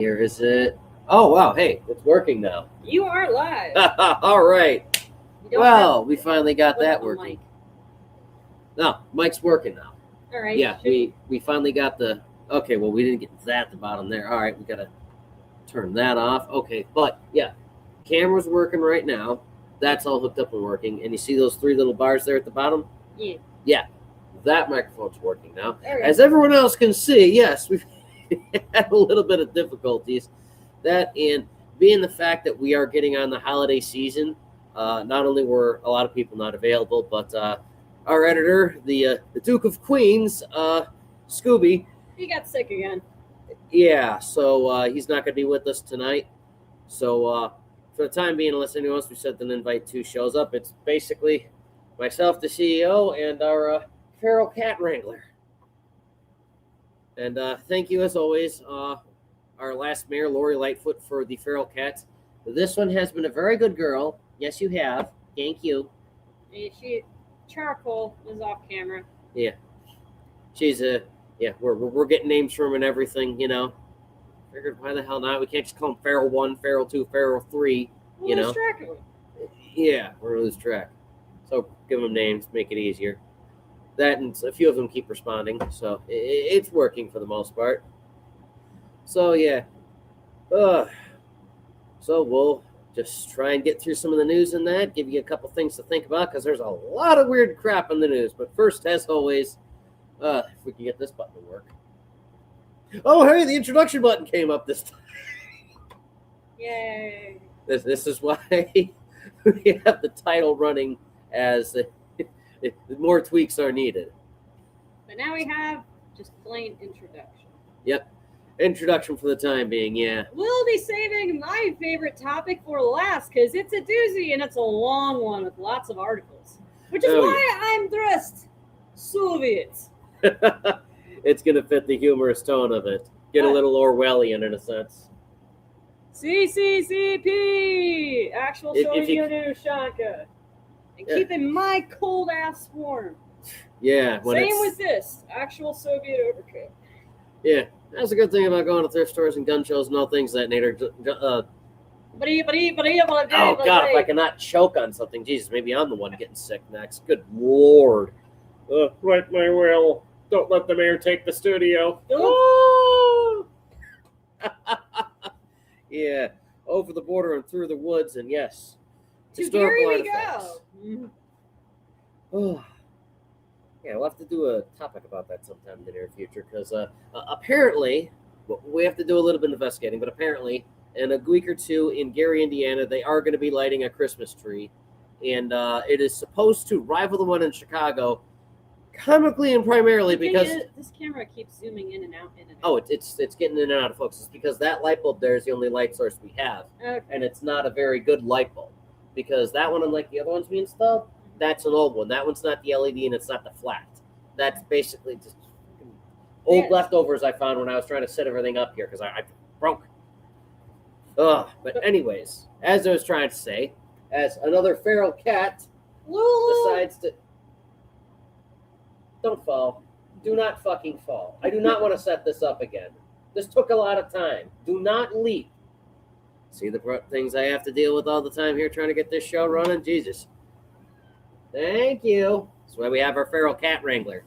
Here is it. Oh, wow. Hey, it's working now. You are live. All right. You don't Well, we finally got have that a working. mic. No, mic's working now. All right. Yeah, we finally got the... Okay, well, we didn't get that at the bottom there. All right, we got to turn that off. Okay, but, yeah, camera's working right now. That's all hooked up and working. And you see those three little bars there at the bottom? Yeah. Yeah, that microphone's working now. There As everyone else can see, yes, we've had a little bit of difficulties. That and being the fact that we are getting on the holiday season, not only were a lot of people not available, but our editor, the Duke of Queens, Scooby, He got sick again. yeah, so he's not going to be with us tonight. So for the time being, unless anyone else, we sent an invite to shows up. It's basically myself, the CEO, and our feral cat wrangler. And thank you, as always, our last mayor, Lori Lightfoot, for the feral cats. This one has been a very good girl. Yes, you have. Thank you. She charcoal is off camera. Yeah, she's a we're getting names from her and everything. You know, figured why the hell not? We can't just call them Feral 1, Feral 2, Feral 3. We'll You lose know, track of them. yeah, we're gonna lose track. So give them names, make it easier. That and a few of them keep responding, so it's working for the most part. So yeah, so we'll just try and get through some of the news in that, give you a couple things to think about because there's a lot of weird crap in the news. But first, as always, if we can get this button to work. Oh, hey, the introduction button came up this time. Yay. This is why we have the title running as more tweaks are needed. But now we have just plain introduction. Yep. Introduction for the time being, yeah. We'll be saving my favorite topic for last because it's a doozy and it's a long one with lots of articles. Which is why I'm dressed Soviets. It's going to fit the humorous tone of it. Get a little Orwellian in a sense. CCCP! Actual Soviet Ushanka. And keeping my cold ass warm. Yeah. Same with this. Actual Soviet overcoat. Yeah. That's a good thing about going to thrift stores and gun shows and all things of that nature. Oh, God, if I cannot choke on something, Jesus, maybe I'm the one getting sick next. Good Lord. Right, my will. Don't let the mayor take the studio. Oh! Yeah. Over the border and through the woods, and yes. To Gary we go. Oh. Yeah, we'll have to do a topic about that sometime in the near future because apparently, we have to do a little bit of investigating, but apparently in a week or two in Gary, Indiana, they are going to be lighting a Christmas tree, and it is supposed to rival the one in Chicago, comically and primarily because... This camera keeps zooming in and out, Oh, it's getting in and out of focus. It's because that light bulb there is the only light source we have, and it's not a very good light bulb because that one, unlike the other ones we installed, that's an old one. That one's not the LED and it's not the flat. That's basically just old leftovers I found when I was trying to set everything up here because I broke. But anyways, as I was trying to say, as another feral cat decides to... Don't fall. Do not fucking fall. I do not want to set this up again. This took a lot of time. Do not leap. See the things I have to deal with all the time here trying to get this show running? Jesus. Thank you. That's why we have our feral cat wrangler.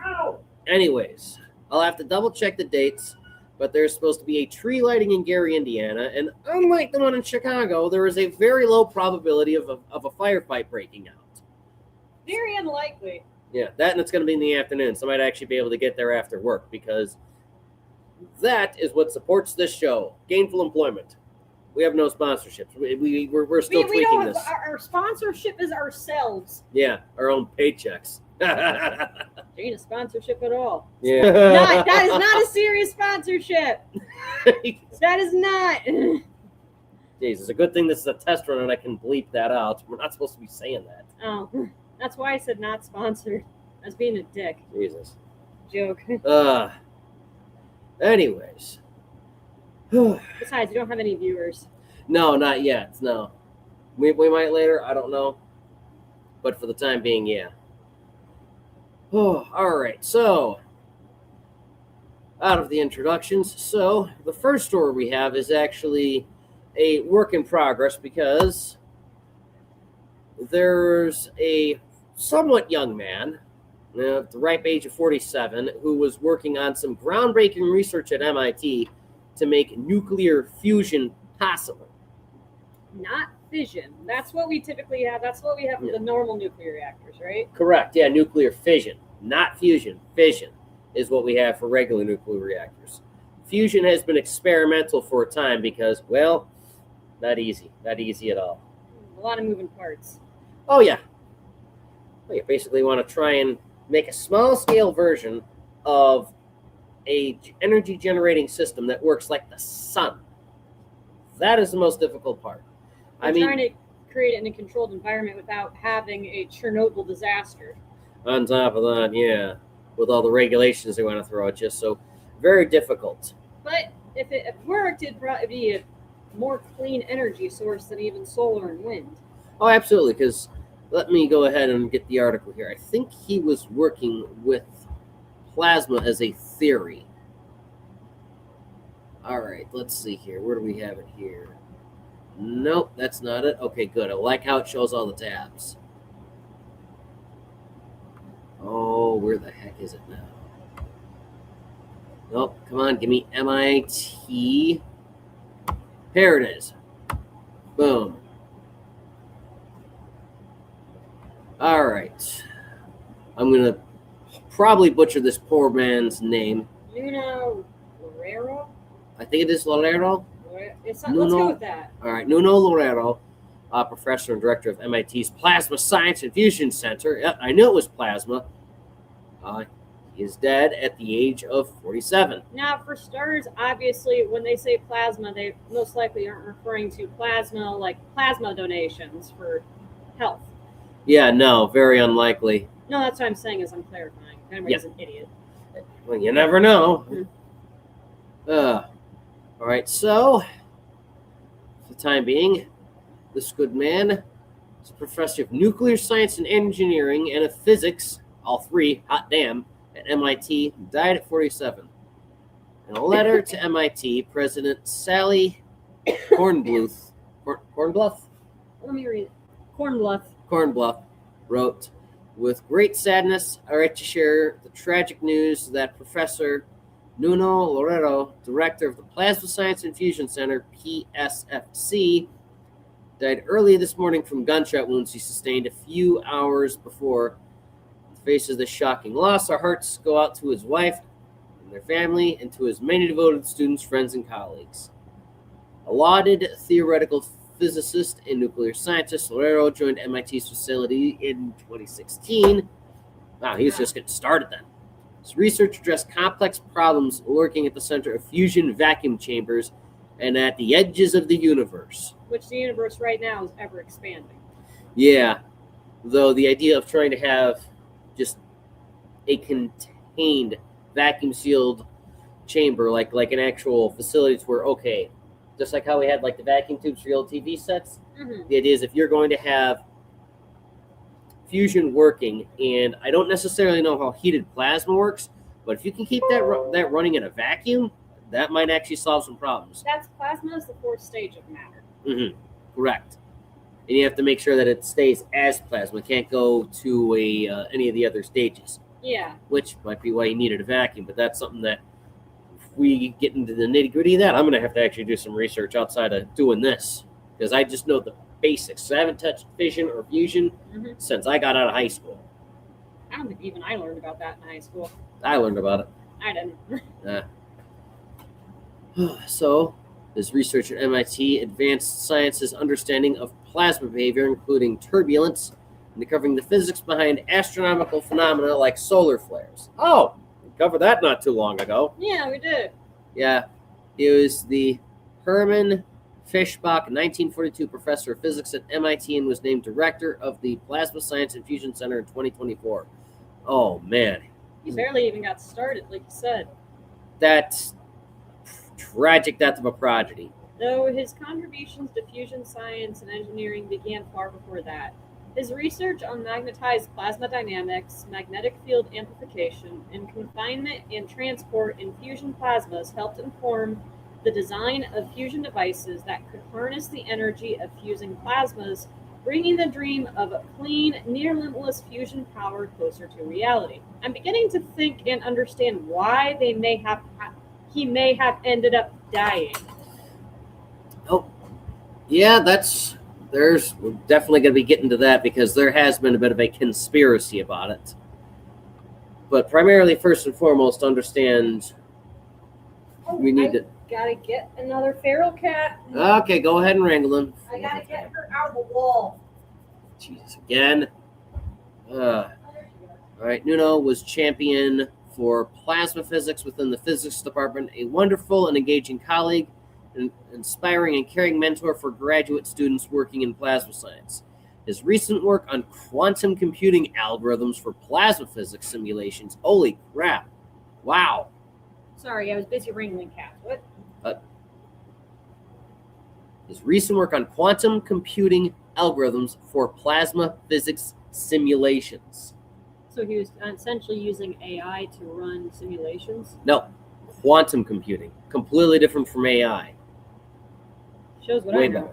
Ow! Anyways, I'll have to double check the dates, but there's supposed to be a tree lighting in Gary, Indiana, and unlike the one in Chicago, there is a very low probability of a firefight breaking out. Very unlikely. Yeah, that and it's going to be in the afternoon, so I might actually be able to get there after work because that is what supports this show, gainful employment. We have no sponsorships. We're still tweaking this. Our sponsorship is ourselves. Yeah, our own paychecks. Ain't a sponsorship at all. Yeah. That is not a serious sponsorship. That is not. Jeez, it's a good thing this is a test run and I can bleep that out. We're not supposed to be saying that. Oh, that's why I said not sponsored. I was being a dick. Jesus. Joke. Anyways. Besides, you don't have any viewers. No, not yet. No. We might later. I don't know. But for the time being, yeah. Oh, all right. So, out of the introductions. So the first story we have is actually a work in progress because there's a somewhat young man at the ripe age of 47 who was working on some groundbreaking research at MIT to make nuclear fusion possible. Not fission. That's what we typically have. That's what we have for the normal nuclear reactors, right? Correct. Yeah, nuclear fission, not fusion. Fission is what we have for regular nuclear reactors. Fusion has been experimental for a time because, well, not easy at all. A lot of moving parts. Oh, yeah. Well, you basically want to try and make a small-scale version of a energy-generating system that works like the sun. That is the most difficult part. Trying to create it in a controlled environment without having a Chernobyl disaster. On top of that, yeah, with all the regulations they want to throw at you, so very difficult. But if it worked, it'd probably be a more clean energy source than even solar and wind. Oh, absolutely, because let me go ahead and get the article here. I think he was working with plasma as a theory. All right, let's see here. Where do we have it here? Nope, that's not it. Okay, good. I like how it shows all the tabs. Oh, where the heck is it now? Nope, come on, give me MIT. Here it is. Boom. All right. I'm going to probably butcher this poor man's name. Nuno Loureiro? I think it is Loureiro. Let's go with that. All right, Nuno Loureiro, professor and director of MIT's Plasma Science and Fusion Center. Yep, I knew it was plasma. He is dead at the age of 47. Now, for starters, obviously, when they say plasma, they most likely aren't referring to plasma like plasma donations for health. Yeah, no, very unlikely. No, that's what I'm saying is I'm clarifying. Everybody's an idiot. Well, you never know. All right, so for the time being, this good man is a professor of nuclear science and engineering and of physics, all three, hot damn, at MIT, died at 47. In a letter to MIT, President Sally Kornbluth, Let me read it. Kornbluth wrote, "With great sadness, I write to share the tragic news that Professor Nuno Loureiro, director of the Plasma Science and Fusion Center, PSFC, died early this morning from gunshot wounds he sustained a few hours before. In the face of this shocking loss, our hearts go out to his wife and their family and to his many devoted students, friends, and colleagues. A lauded theoretical physicist and nuclear scientist, Loureiro joined MIT's facility in 2016. Wow, he was just getting started then. His research addressed complex problems lurking at the center of fusion vacuum chambers and at the edges of the universe." Which the universe right now is ever expanding. Yeah, though the idea of trying to have just a contained vacuum-sealed chamber, like an actual facility to where, okay, just like how we had like the vacuum tubes for the old TV sets, the idea is if you're going to have fusion working, and I don't necessarily know how heated plasma works, but if you can keep that running in a vacuum, that might actually solve some problems. That's plasma is the fourth stage of matter. Correct. And you have to make sure that it stays as plasma. It can't go to any of the other stages. Yeah. Which might be why you needed a vacuum, but that's something that if we get into the nitty-gritty of that, I'm going to have to actually do some research outside of doing this, because I just know the basics. I haven't touched fission or fusion since I got out of high school. I don't think even I learned about that in high school. I learned about it. I didn't. So, his research at MIT advanced science's understanding of plasma behavior, including turbulence, and uncovering the physics behind astronomical phenomena like solar flares. Oh, we covered that not too long ago. Yeah, we did. Yeah, he was the Hermann Fischbach, 1942 professor of physics at MIT, and was named director of the Plasma Science and Fusion Center in 2024. Oh, man. He barely even got started, like you said. That's tragic death of a prodigy. Though his contributions to fusion science and engineering began far before that. His research on magnetized plasma dynamics, magnetic field amplification, and confinement and transport in fusion plasmas helped inform the design of fusion devices that could harness the energy of fusing plasmas, bringing the dream of a clean, near-limitless fusion power closer to reality. I'm beginning to think and understand why he may have ended up dying. Oh, yeah, we're definitely going to be getting to that because there has been a bit of a conspiracy about it. But primarily, first and foremost, understand we need to. Gotta get another feral cat. Okay, go ahead and wrangle him. I gotta get her out of the wall. Jesus, again. All right, Nuno was champion for plasma physics within the physics department, a wonderful and engaging colleague, an inspiring and caring mentor for graduate students working in plasma science. His recent work on quantum computing algorithms for plasma physics simulations. Holy crap. Wow. Sorry, I was busy wrangling cats. What? His recent work on quantum computing algorithms for plasma physics simulations. So he was essentially using AI to run simulations? No, quantum computing. Completely different from AI. Shows what Way I know.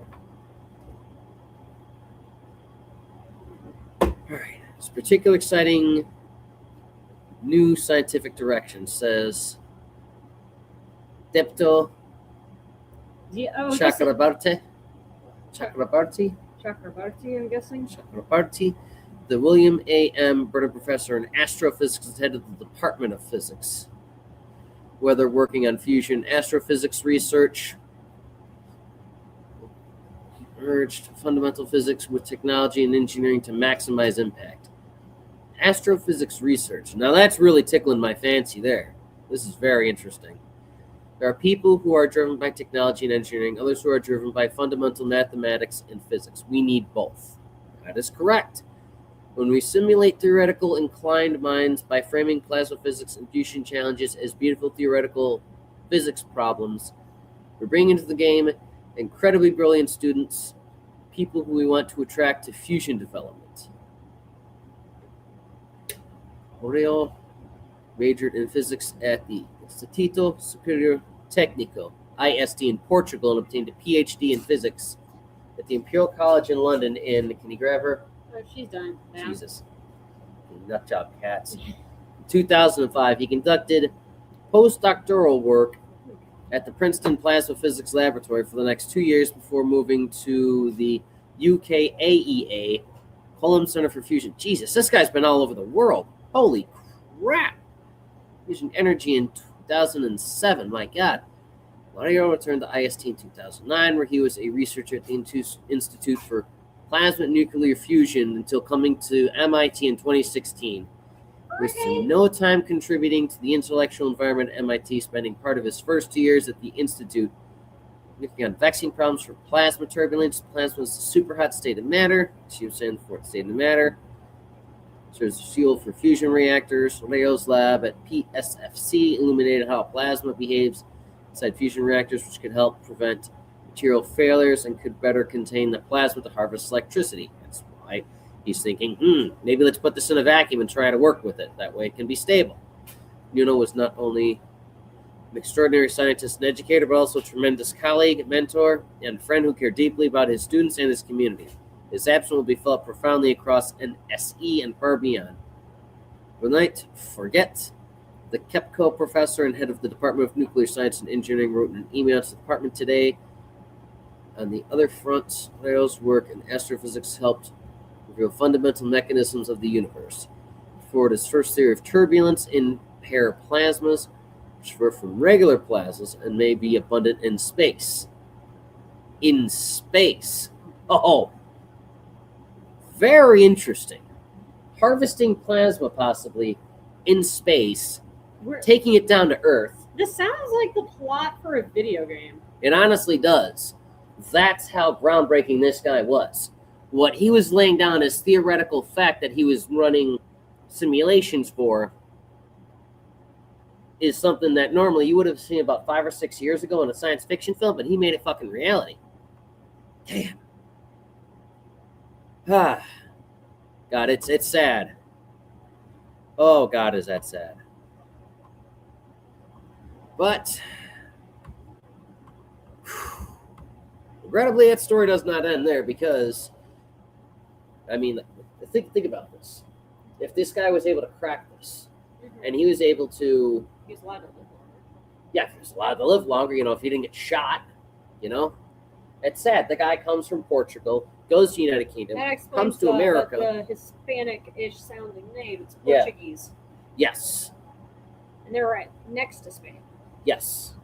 better. All right. This particular exciting new scientific direction says Depto Chakrabarti, Chakrabarti, I'm guessing. Chakrabarti, the William A. M. Burton Professor in Astrophysics and head of the Department of Physics. Whether working on fusion astrophysics research, merged fundamental physics with technology and engineering to maximize impact. Astrophysics research. Now that's really tickling my fancy there. This is very interesting. There are people who are driven by technology and engineering, others who are driven by fundamental mathematics and physics. We need both. That is correct. When we simulate theoretical inclined minds by framing plasma physics and fusion challenges as beautiful theoretical physics problems, we're bringing into the game incredibly brilliant students, people who we want to attract to fusion development. Oreo majored in physics at the Instituto Superior Técnico, IST, in Portugal, and obtained a PhD in physics at the Imperial College in London in, can you grab her? Oh, she's done. Now. Jesus. Nut job cats. In 2005, he conducted postdoctoral work at the Princeton Plasma Physics Laboratory for the next 2 years before moving to the UKAEA, Column Center for Fusion. Jesus, this guy's been all over the world. Holy crap. Fusion Energy in 2007, my God. Mario returned to IST in 2009, where he was a researcher at the Institute for Plasma Nuclear Fusion until coming to MIT in 2016. He wasted no time contributing to the intellectual environment at MIT, spending part of his first 2 years at the Institute looking on vaccine problems for plasma turbulence. Plasma is the superhot state of matter. She was saying the fourth state of matter. Serves as fuel for fusion reactors. Leo's lab at PSFC illuminated how plasma behaves inside fusion reactors, which could help prevent material failures and could better contain the plasma to harvest electricity. That's why he's thinking, maybe let's put this in a vacuum and try to work with it. That way it can be stable. Nuno was not only an extraordinary scientist and educator, but also a tremendous colleague, mentor, and friend who cared deeply about his students and his community. His absence will be felt profoundly across NSE and far beyond. Good night. Forget. The KEPCO professor and head of the Department of Nuclear Science and Engineering wrote an email to the department today. On the other front, Leo's work in astrophysics helped reveal fundamental mechanisms of the universe. Forward his first theory of turbulence in pair plasmas, which differ from regular plasmas and may be abundant in space. In space. Oh, very interesting. Harvesting plasma possibly in space, taking it down to Earth. This sounds like the plot for a video game. It honestly does. That's how groundbreaking this guy was. What he was laying down as theoretical fact that he was running simulations for is something that normally you would have seen about 5 or 6 years ago in a science fiction film, but he made it fucking reality. Damn. God, it's sad. Oh, God, is that sad. But regrettably, that story does not end there because, I mean, think about this. If this guy was able to crack this, and he was able to, He's allowed to live longer. yeah, if he was allowed to live longer, if he didn't get shot, it's sad. The guy comes from Portugal, goes to the United Kingdom, That explains comes to America. the Hispanic-ish sounding name. It's Yeah. Portuguese. Yes. And they're right next to Spain. Yes.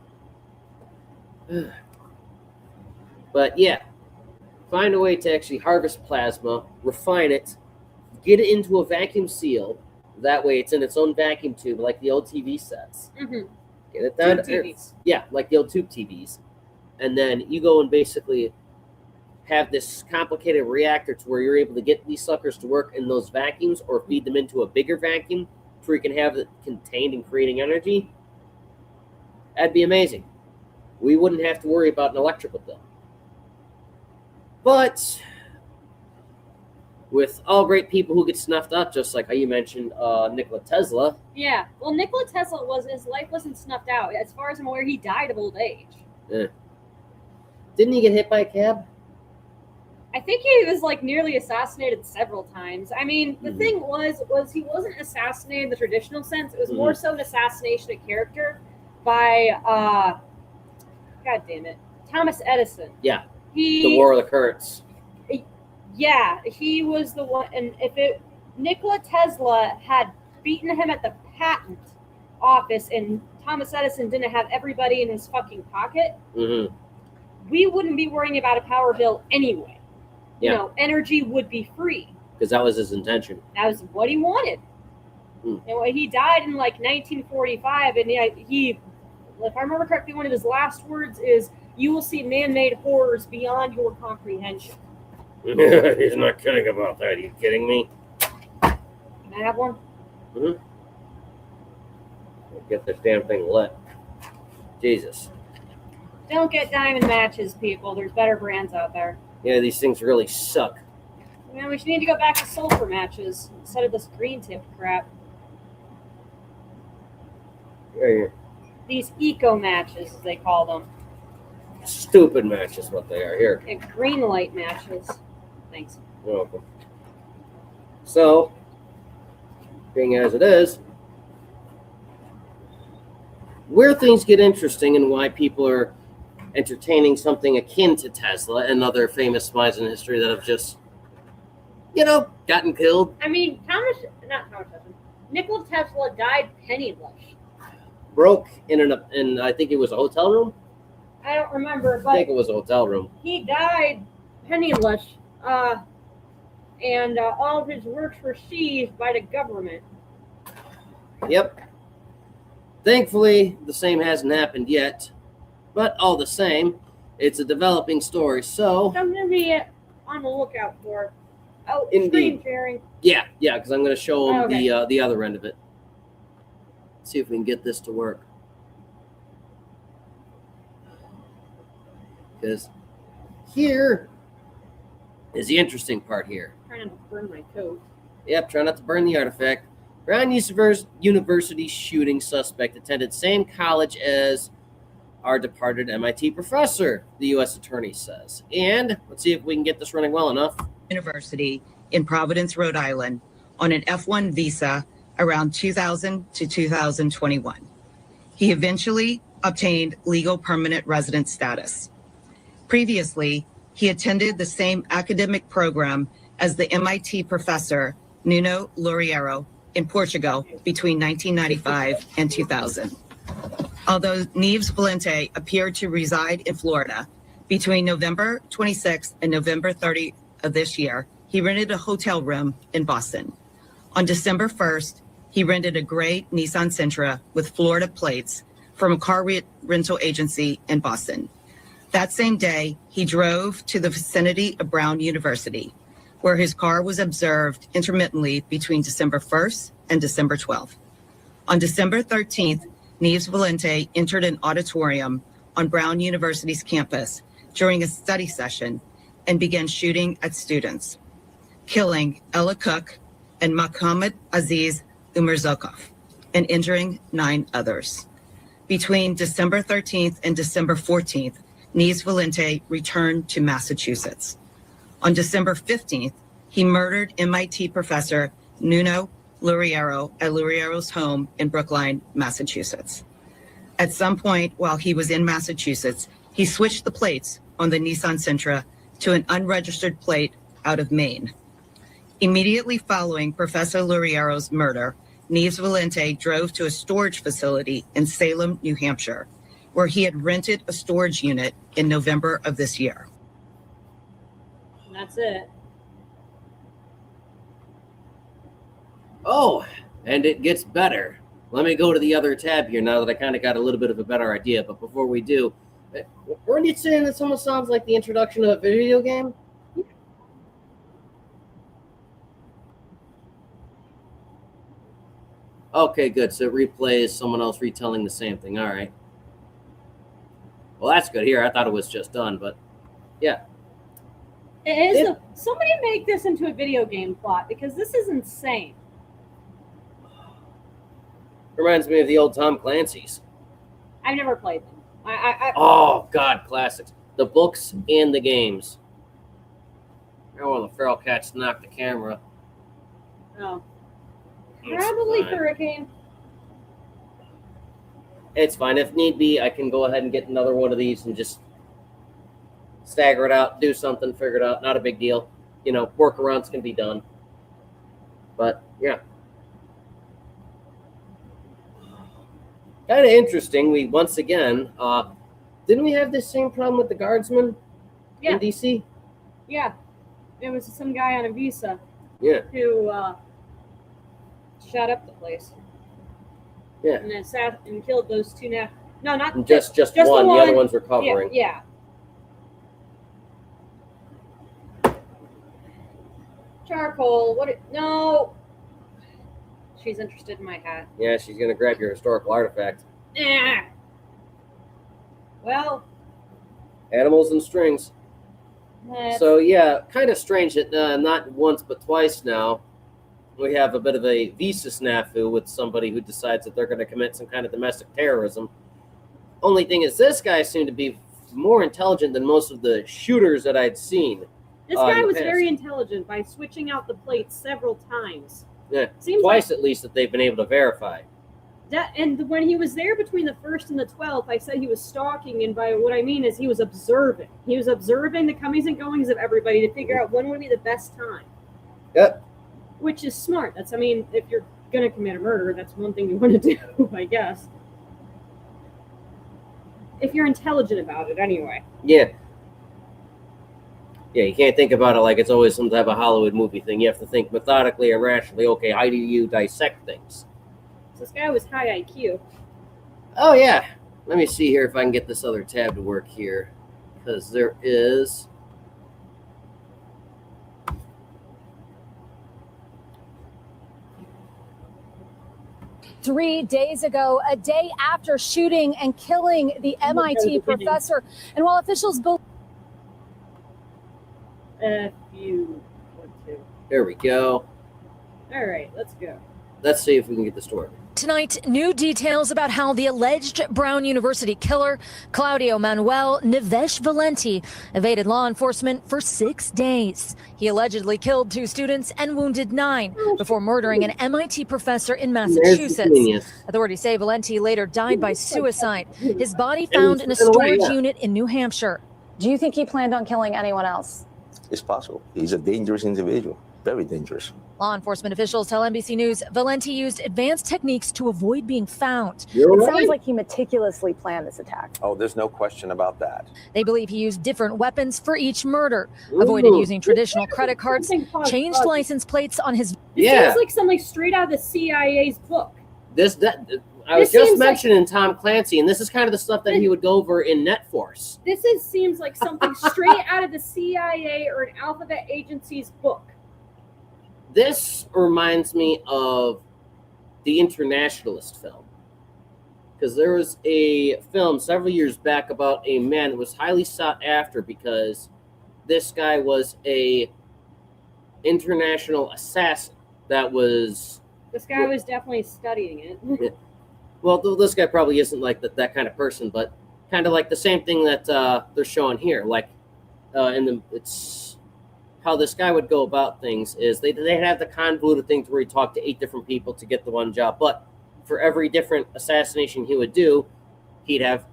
But yeah, find a way to actually harvest plasma, refine it, get it into a vacuum seal. That way it's in its own vacuum tube like the old TV sets. Mm-hmm. Get it down. Tube TVs. Yeah, like the old tube TVs. And then you go and basically have this complicated reactor to where you're able to get these suckers to work in those vacuums or feed them into a bigger vacuum where you can have it contained and creating energy. That'd be amazing. We wouldn't have to worry about an electrical bill. But with all great people who get snuffed out, just like how you mentioned Nikola Tesla. Yeah. Well, Nikola Tesla his life wasn't snuffed out. As far as I'm aware, he died of old age. Didn't he get hit by a cab? I think he was nearly assassinated several times. I mean, the thing was he wasn't assassinated in the traditional sense. It was more so an assassination of character by God damn it, Thomas Edison. Yeah. The War of the Currents. Yeah, he was the one. And Nikola Tesla had beaten him at the patent office, and Thomas Edison didn't have everybody in his fucking pocket, we wouldn't be worrying about a power bill anyway. Yeah. Energy would be free. Because that was his intention. That was what he wanted. And he died in 1945, and he, if I remember correctly, one of his last words is, "You will see man-made horrors beyond your comprehension." He's not kidding about that. Are you kidding me? Can I have one? Get this damn thing lit. Jesus. Don't get diamond matches, people. There's better brands out there. Yeah, these things really suck. We should need to go back to sulfur matches instead of this green tipped crap. Yeah. These eco matches, as they call them. Stupid match is what they are. Here. And green light matches. Thanks. You're welcome. So, being as it is, where things get interesting and why people are entertaining something akin to Tesla and other famous minds in history that have just, gotten killed. I mean, Nikola Tesla died penniless. Broke in I think it was a hotel room. I don't remember, but I think it was a hotel room. He died penniless, and all of his works were seized by the government. Yep. Thankfully, the same hasn't happened yet, but all the same, it's a developing story. So something to be on the lookout for. Oh, indeed. Screen sharing. Yeah, because I'm going to show them okay. the other end of it. See if we can get this to work. Because here is the interesting part here. I'm trying not to burn my coat. Yep, try not to burn the artifact. Brown University shooting suspect attended same college as our departed MIT professor, the U.S. attorney says. And let's see if we can get this running well enough. University in Providence, Rhode Island, on an F1 visa around 2000 to 2021. He eventually obtained legal permanent resident status. Previously, he attended the same academic program as the MIT professor Nuno Loureiro in Portugal between 1995 and 2000. Although Neves Valente appeared to reside in Florida between November 26th and November 30th of this year, he rented a hotel room in Boston. On December 1st, he rented a gray Nissan Sentra with Florida plates from a car rental agency in Boston. That same day, he drove to the vicinity of Brown University, where his car was observed intermittently between December 1st and December 12th. On December 13th, Neves Valente entered an auditorium on Brown University's campus during a study session and began shooting at students. killing Ella Cook and Mohammed Aziz Umarzokov and injuring 9 others. Between December 13th and December 14th, Nies Valente returned to Massachusetts. On December 15th, he murdered MIT professor Nuno Luriero at Luriero's home in Brookline, Massachusetts. At some point while he was in Massachusetts, he switched the plates on the Nissan Sentra to an unregistered plate out of Maine. Immediately following Professor Luriero's murder, Nies Valente drove to a storage facility in Salem, New Hampshire, where he had rented a storage unit in November of this year. And that's it. Oh, and it gets better. Let me go to the other tab here now that I kind of got a little bit of a better idea. But before we do, weren't you saying that someone sounds like the introduction of a video game? Okay, good. So it replays someone else retelling the same thing. All right. Well, that's good. Here, I thought it was just done, but yeah. It is. Somebody make this into a video game plot because this is insane. Reminds me of the old Tom Clancy's. I've never played them. Oh, God, classics. The books and the games. Oh, well, the feral cats knocked the camera. Oh. It's Probably fine. Hurricane. It's fine. If need be, I can go ahead and get another one of these and just stagger it out, do something, figure it out. Not a big deal. You know, workarounds can be done. But, yeah. Kind of interesting. We, once again, didn't we have this same problem with the guardsmen in D.C.? Yeah. It was some guy on a visa Yeah. who shot up the place. Yeah. And killed those 2 now. No, not And just the one. The one. other one's recovering. Yeah. Charcoal. No. She's interested in my hat. Yeah, she's going to grab your historical artifact. Well. Animals and strings. So, yeah, kind of strange that not once but twice now we have a bit of a visa snafu with somebody who decides that they're going to commit some kind of domestic terrorism. Only thing is, this guy seemed to be more intelligent than most of the shooters that I'd seen. This guy in the was past. very intelligent by switching out the plates several times. Yeah, Seems twice at least that they've been able to verify. And when he was there between the 1st and the 12th, I said he was stalking, and by what I mean is he was observing. He was observing the comings and goings of everybody to figure out when would be the best time. Yep. Which is smart. If you're going to commit a murder, that's one thing you want to do, I guess. If you're intelligent about it, anyway. Yeah. Yeah, you can't think about it like it's always some type of Hollywood movie thing. You have to think methodically and rationally. Okay, how do you dissect things? So this guy was high IQ. Oh, yeah. Let me see here if I can get this other tab to work here. Because there is... Three days ago, a day after shooting and killing the MIT professor. And while officials believe... If you want to. There we go. All right, let's go. Let's see if we can get the story. Tonight, new details about how the alleged Brown University killer, Claudio Manuel Neves Valenti, evaded law enforcement for 6 days. He allegedly killed 2 students and wounded 9 before murdering an MIT professor in Massachusetts. Authorities say Valenti later died by suicide. His body found in a storage unit in New Hampshire. Do you think he planned on killing anyone else? It's possible. He's a dangerous individual, very dangerous. Law enforcement officials tell NBC News Valenti used advanced techniques to avoid being found. It sounds like he meticulously planned this attack. Oh, there's no question about that. They believe he used different weapons for each murder, avoided using traditional credit cards, changed license plates on his... It seems like something straight out of the CIA's book. I was just mentioning Tom Clancy, and this is kind of the stuff that he would go over in NetForce. Seems like something straight out of the CIA or an alphabet agency's book. This reminds me of the Internationalist film. Because there was a film several years back about a man that was highly sought after because this guy was a international assassin that was. This guy was definitely studying it. Well, this guy probably isn't like that kind of person, but kind of like the same thing that they're showing here. Like, it's how this guy would go about things is they'd have the convoluted things where he talked to 8 different people to get the one job, but for every different assassination he would do, he'd have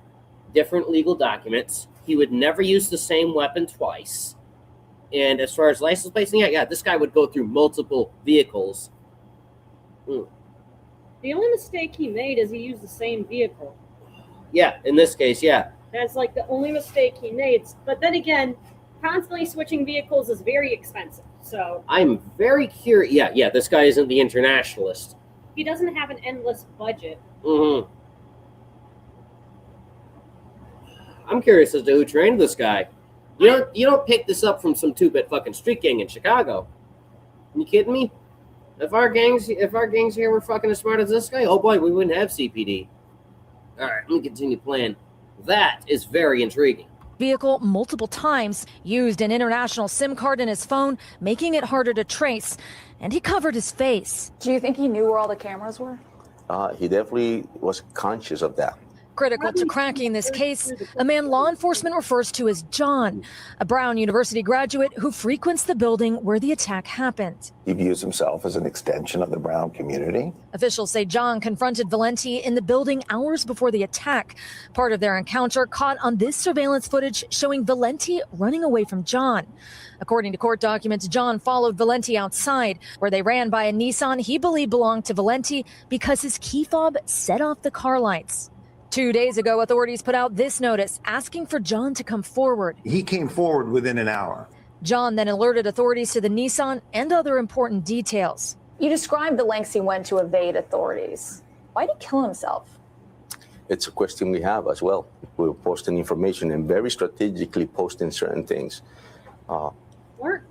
different legal documents. He would never use the same weapon twice. And as far as license plates, yeah, this guy would go through multiple vehicles. The only mistake he made is he used the same vehicle. Yeah, in this case, yeah. That's like the only mistake he made. But then again, constantly switching vehicles is very expensive. So I'm very curious. Yeah, this guy isn't the internationalist. He doesn't have an endless budget. Mm-hmm. I'm curious as to who trained this guy. You don't pick this up from some 2-bit fucking street gang in Chicago. You kidding me? If our gangs here were fucking as smart as this guy, oh boy, we wouldn't have CPD. All right, let me continue playing. That is very intriguing. Vehicle multiple times, used an international SIM card in his phone, making it harder to trace, and he covered his face. Do you think he knew where all the cameras were? He definitely was conscious of that. Critical to cracking this case, a man law enforcement refers to as John, a Brown University graduate who frequents the building where the attack happened. He views himself as an extension of the Brown community. Officials say John confronted Valenti in the building hours before the attack. Part of their encounter caught on this surveillance footage showing Valenti running away from John. According to court documents, John followed Valenti outside, where they ran by a Nissan he believed belonged to Valenti because his key fob set off the car lights. 2 days ago, authorities put out this notice asking for John to come forward. He came forward within an hour. John then alerted authorities to the Nissan and other important details. You described the lengths he went to evade authorities. Why did he kill himself? It's a question we have as well. We're posting information and very strategically posting certain things.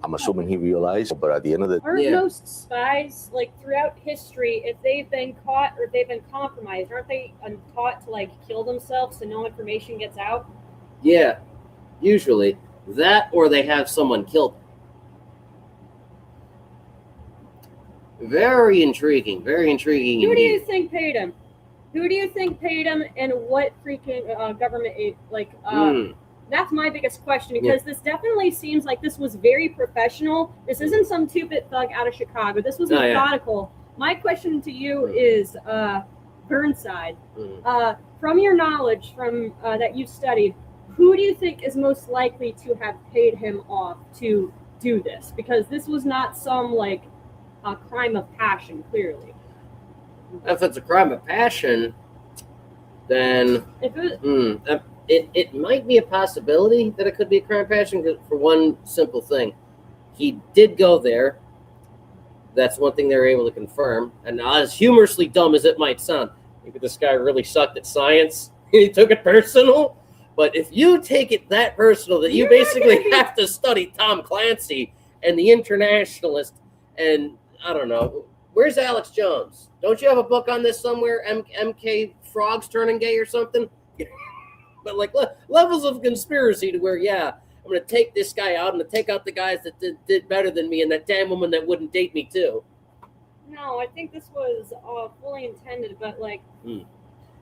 I'm assuming he realized, but at the end of the day, Aren't most spies, like throughout history, if they've been caught or if they've been compromised, aren't they taught to like kill themselves so no information gets out? Yeah, usually that, or they have someone killed. Very intriguing. Very intriguing. Who do indeed. you think paid him? Who do you think paid him, and what freaking government aid? That's my biggest question, because this definitely seems like this was very professional. This isn't some 2-bit thug out of Chicago. This was methodical. My question to you is, Burnside, from your knowledge, from that you've studied, who do you think is most likely to have paid him off to do this? Because this was not some like a crime of passion, clearly. If it's a crime of passion, then If it, it might be a possibility that it could be a crime of passion for one simple thing. He did go there. That's one thing they were able to confirm. And as humorously dumb as it might sound, maybe this guy really sucked at science. He took it personal. But if you take it that personal that you basically have to study Tom Clancy and the Internationalist and, I don't know, where's Alex Jones? Don't you have a book on this somewhere? MK Frogs Turning Gay or something? But like levels of conspiracy to where, I'm going to take this guy out. I'm going to take out the guys that did better than me and that damn woman that wouldn't date me too. No, I think this was fully intended, but like,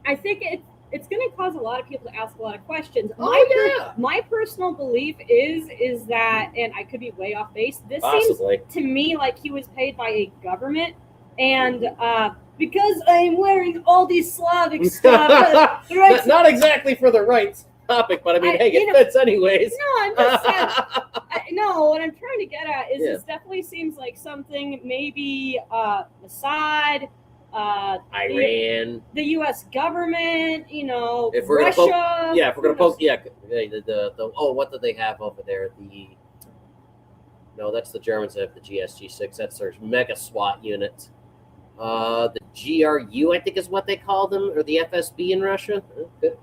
I think it's going to cause a lot of people to ask a lot of questions. My personal belief is that, and I could be way off base, this Possibly. seems to me like he was paid by a government, and because I'm wearing all these Slavic stuff. Not exactly for the right topic, but I mean, it fits anyways. No, I'm just saying. No, what I'm trying to get at is this definitely seems like something maybe Mossad, Iran, the U.S. government, if we're Russia. if we're gonna poke, what do they have over there? No, that's the Germans that have the GSG-6. That's their mega SWAT unit. The GRU, I think, is what they call them, or the FSB in Russia.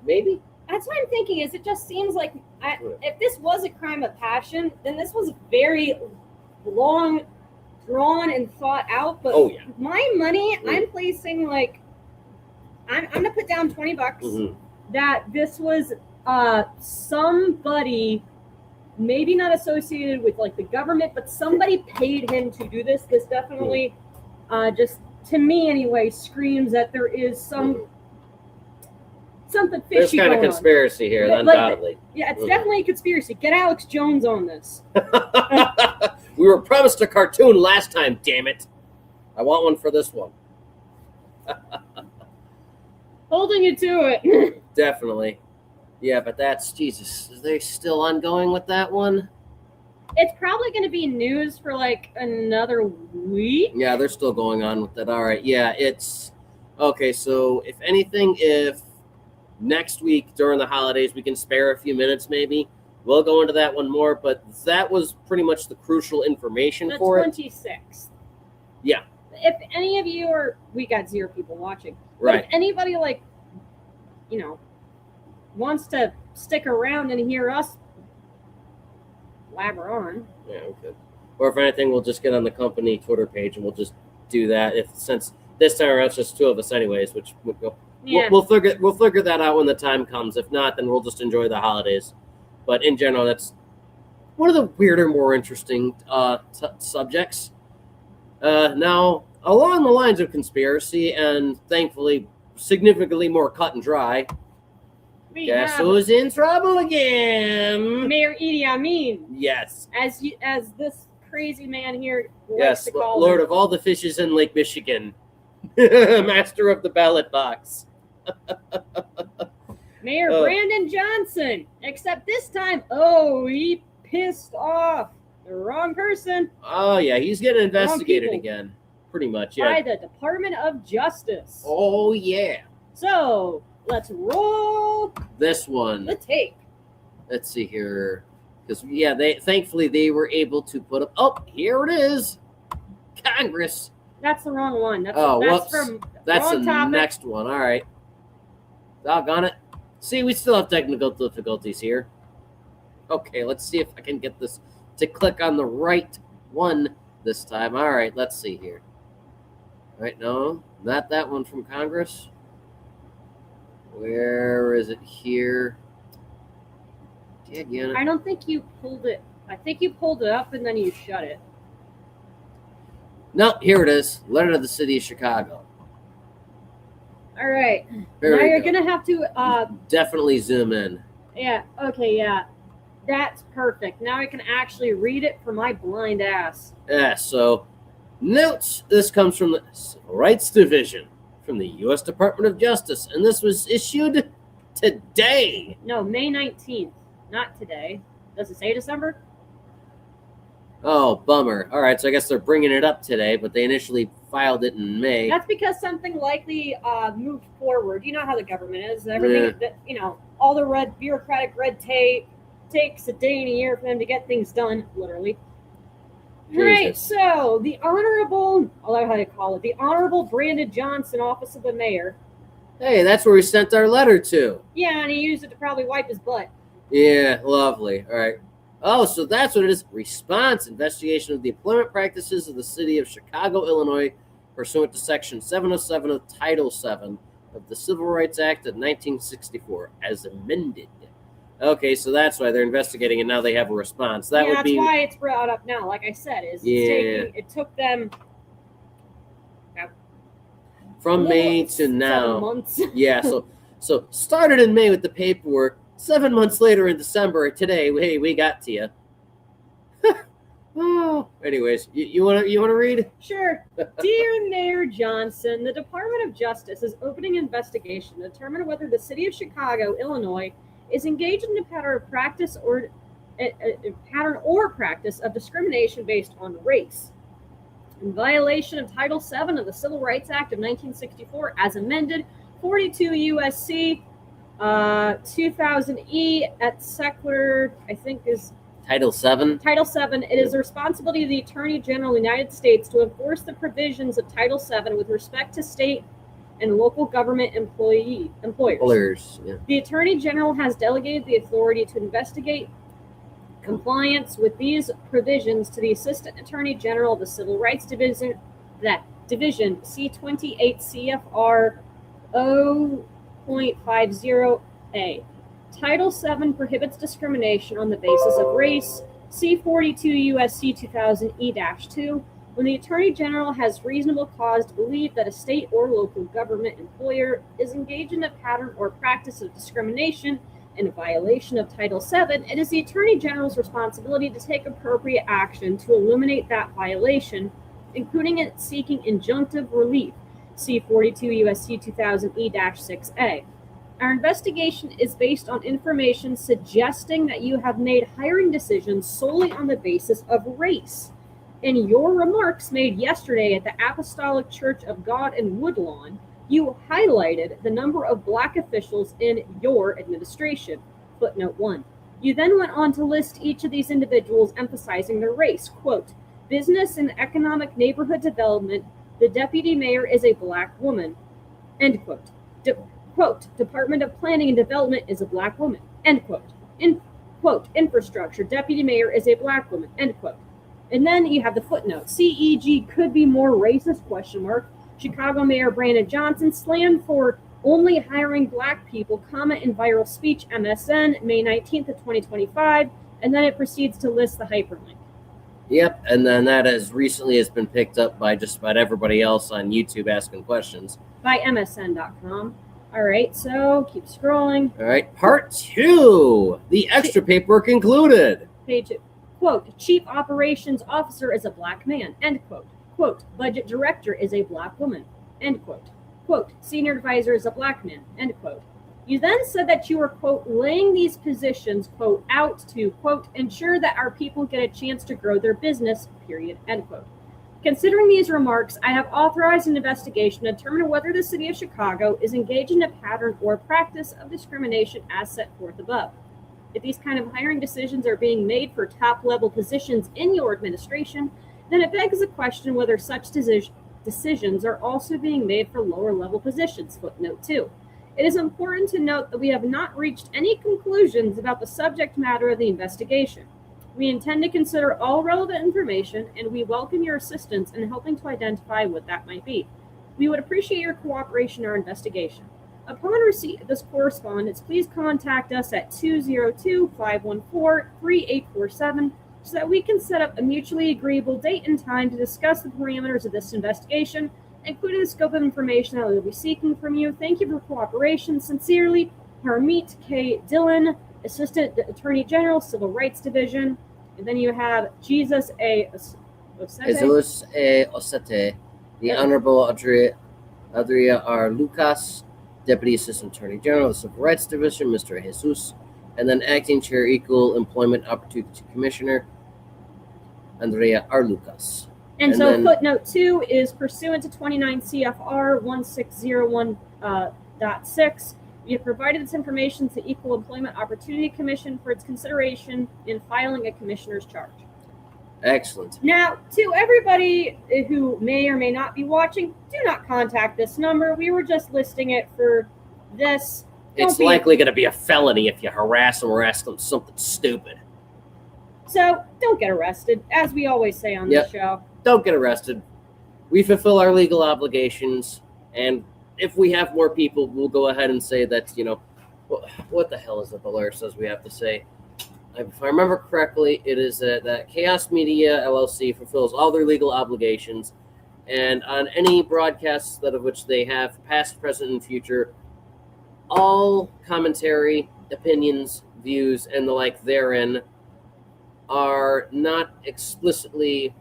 Maybe. That's what I'm thinking. Is it just seems like if this was a crime of passion, then this was very long, drawn, and thought out. But my money, I'm placing like I'm gonna put down $20 that this was somebody maybe not associated with like the government, but somebody paid him to do this. This definitely, just to me anyway, screams that there is something fishy There's kind of going on. conspiracy here, Like, undoubtedly. Yeah, it's definitely a conspiracy. Get Alex Jones on this. We were promised a cartoon last time, damn it. I want one for this one. Holding you to it. Definitely. Yeah, but that's, Jesus, are they still ongoing with that one? It's probably going to be news for like another week. Yeah, they're still going on with that. All right. Yeah, it's okay. So, if anything, if next week during the holidays we can spare a few minutes, maybe we'll go into that one more. But that was pretty much the crucial information The for it. 26th. Yeah. If any of you are, we got 0 people watching. But Right. if anybody like, you know, wants to stick around and hear us blabber on. Yeah, okay. Or if anything, we'll just get on the company Twitter page and we'll just do that. Since this time around it's just 2 of us, anyways, which we'll go. Yeah. We'll figure that out when the time comes. If not, then we'll just enjoy the holidays. But in general, that's one of the weirder, more interesting subjects. Now, along the lines of conspiracy, and thankfully significantly more cut and dry, We guess have who's in trouble again? Mayor Idi Amin, Yes. as this crazy man here likes Yes, to call Lord him. of all the fishes in Lake Michigan. Master of the ballot box. Mayor Oh. Brandon Johnson. Except this time, he pissed off the wrong person Oh, yeah, he's getting investigated people. again. Pretty much, by yeah. the Department of Justice. Oh, yeah. So let's roll This one. the tape. Let's see here. Because, yeah, thankfully they were able to put up. Oh, here it is. Congress. That's the wrong one. That's Whoops. from That's wrong the topic. next one. All right. Doggone it. See, we still have technical difficulties here. Okay, let's see if I can get this to click on the right one this time. All right, let's see here. All right, no, not that one from Congress. Where is it here? Again. I don't think you pulled it. I think you pulled it up and then you shut it. No, here it is. Letter to the City of Chicago. All right. There now we you're go. gonna have to. Definitely zoom in. Yeah. Okay. Yeah. That's perfect. Now I can actually read it for my blind ass. Yeah, so notes. This comes from the Civil Rights Division from the U.S. Department of Justice, and this was issued today. No, May 19th. Not today. Does it say December? Oh, bummer. All right, so I guess they're bringing it up today, but they initially filed it in May. That's because something likely moved forward. You know how the government is. Everything Yeah. that all the bureaucratic red tape takes a day and a year for them to get things done, literally. Right. Jesus. So the honorable, I love how they call it, the Honorable Brandon Johnson, Office of the Mayor. Hey, that's where we sent our letter to. Yeah, and he used it to probably wipe his butt. Yeah, lovely. All right. Oh, so that's what it is. Response, investigation of the employment practices of the City of Chicago, Illinois, pursuant to Section 707 of Title VII of the Civil Rights Act of 1964, as amended. Okay, so that's why they're investigating, and now they have a response. That would that's be why it's brought up now. Like I said, it took them from May to 7 now. months. Yeah, so started in May with the paperwork. 7 months later in December, today, hey, we got to you. Oh, anyways, you want to read? Sure. Dear Mayor Johnson, the Department of Justice is opening an investigation to determine whether the City of Chicago, Illinois, is engaged in a pattern or practice of discrimination based on race, in violation of Title VII of the Civil Rights Act of 1964, as amended, 42 U.S.C. 2000E at Sequitur, I think is Title VII. Title VII. It is the responsibility of the Attorney General of the United States to enforce the provisions of Title VII with respect to state and local government employers. Yeah. The Attorney General has delegated the authority to investigate compliance with these provisions to the Assistant Attorney General of the Civil Rights Division, C28 CFR 0.50A. Title VII prohibits discrimination on the basis of race. See 42 U.S.C. 2000E-2. When the Attorney General has reasonable cause to believe that a state or local government employer is engaged in a pattern or practice of discrimination in violation of Title VII, it is the Attorney General's responsibility to take appropriate action to eliminate that violation, including in seeking injunctive relief. See 42 U.S.C. 2000E-6A. Our investigation is based on information suggesting that you have made hiring decisions solely on the basis of race. In your remarks made yesterday at the Apostolic Church of God in Woodlawn, you highlighted the number of black officials in your administration. Footnote 1. You then went on to list each of these individuals, emphasizing their race. Quote, business and economic neighborhood development, the deputy mayor is a black woman. End quote. Quote, Department of Planning and Development is a black woman. End quote. Quote, infrastructure, deputy mayor is a black woman. End quote. And then you have the footnote. CEG could be more racist, question mark. Chicago Mayor Brandon Johnson slammed for only hiring black people, comment in viral speech, MSN, May 19th of 2025. And then it proceeds to list the hyperlink. Yep, and then that as recently has been picked up by just about everybody else on YouTube asking questions. By MSN.com. All right, so keep scrolling. All right, part 2. The extra paperwork included. Page 2. Quote, Chief Operations Officer is a black man. End quote. Quote, Budget Director is a black woman. End quote. Quote, Senior Advisor is a black man. End quote. You then said that you were, quote, laying these positions, quote, out to, quote, ensure that our people get a chance to grow their business, period, end quote. Considering these remarks, I have authorized an investigation to determine whether the City of Chicago is engaged in a pattern or practice of discrimination as set forth above. If these kind of hiring decisions are being made for top-level positions in your administration, then it begs the question whether such decisions are also being made for lower-level positions. Footnote 2. It is important to note that we have not reached any conclusions about the subject matter of the investigation. We intend to consider all relevant information, and we welcome your assistance in helping to identify what that might be. We would appreciate your cooperation in our investigation. Upon receipt of this correspondence, please contact us at 202-514-3847 so that we can set up a mutually agreeable date and time to discuss the parameters of this investigation, including the scope of information that we will be seeking from you. Thank you for cooperation. Sincerely, Harmeet K. Dillon, Assistant Attorney General, Civil Rights Division. And then you have Jesus A. Osete, the Honorable Adria R. Lucas, Deputy Assistant Attorney General of the Civil Rights Division, Mr. Jesus, and then Acting Chair Equal Employment Opportunity Commissioner, Andrea R. Lucas. And so then, footnote 2 is pursuant to 29 CFR 1601.6. We have provided this information to the Equal Employment Opportunity Commission for its consideration in filing a commissioner's charge. Excellent. Now, to everybody who may or may not be watching, do not contact this number. We were just listing it for this. It's likely going to be a felony if you harass them or ask them something stupid. So don't get arrested, as we always say on this show. Don't get arrested. We fulfill our legal obligations, and if we have more people, we'll go ahead and say that, what the hell is it the lawyer says we have to say? If I remember correctly, it is that Chaos Media LLC fulfills all their legal obligations, and on any broadcasts that of which they have past, present, and future, all commentary, opinions, views, and the like therein are not explicitly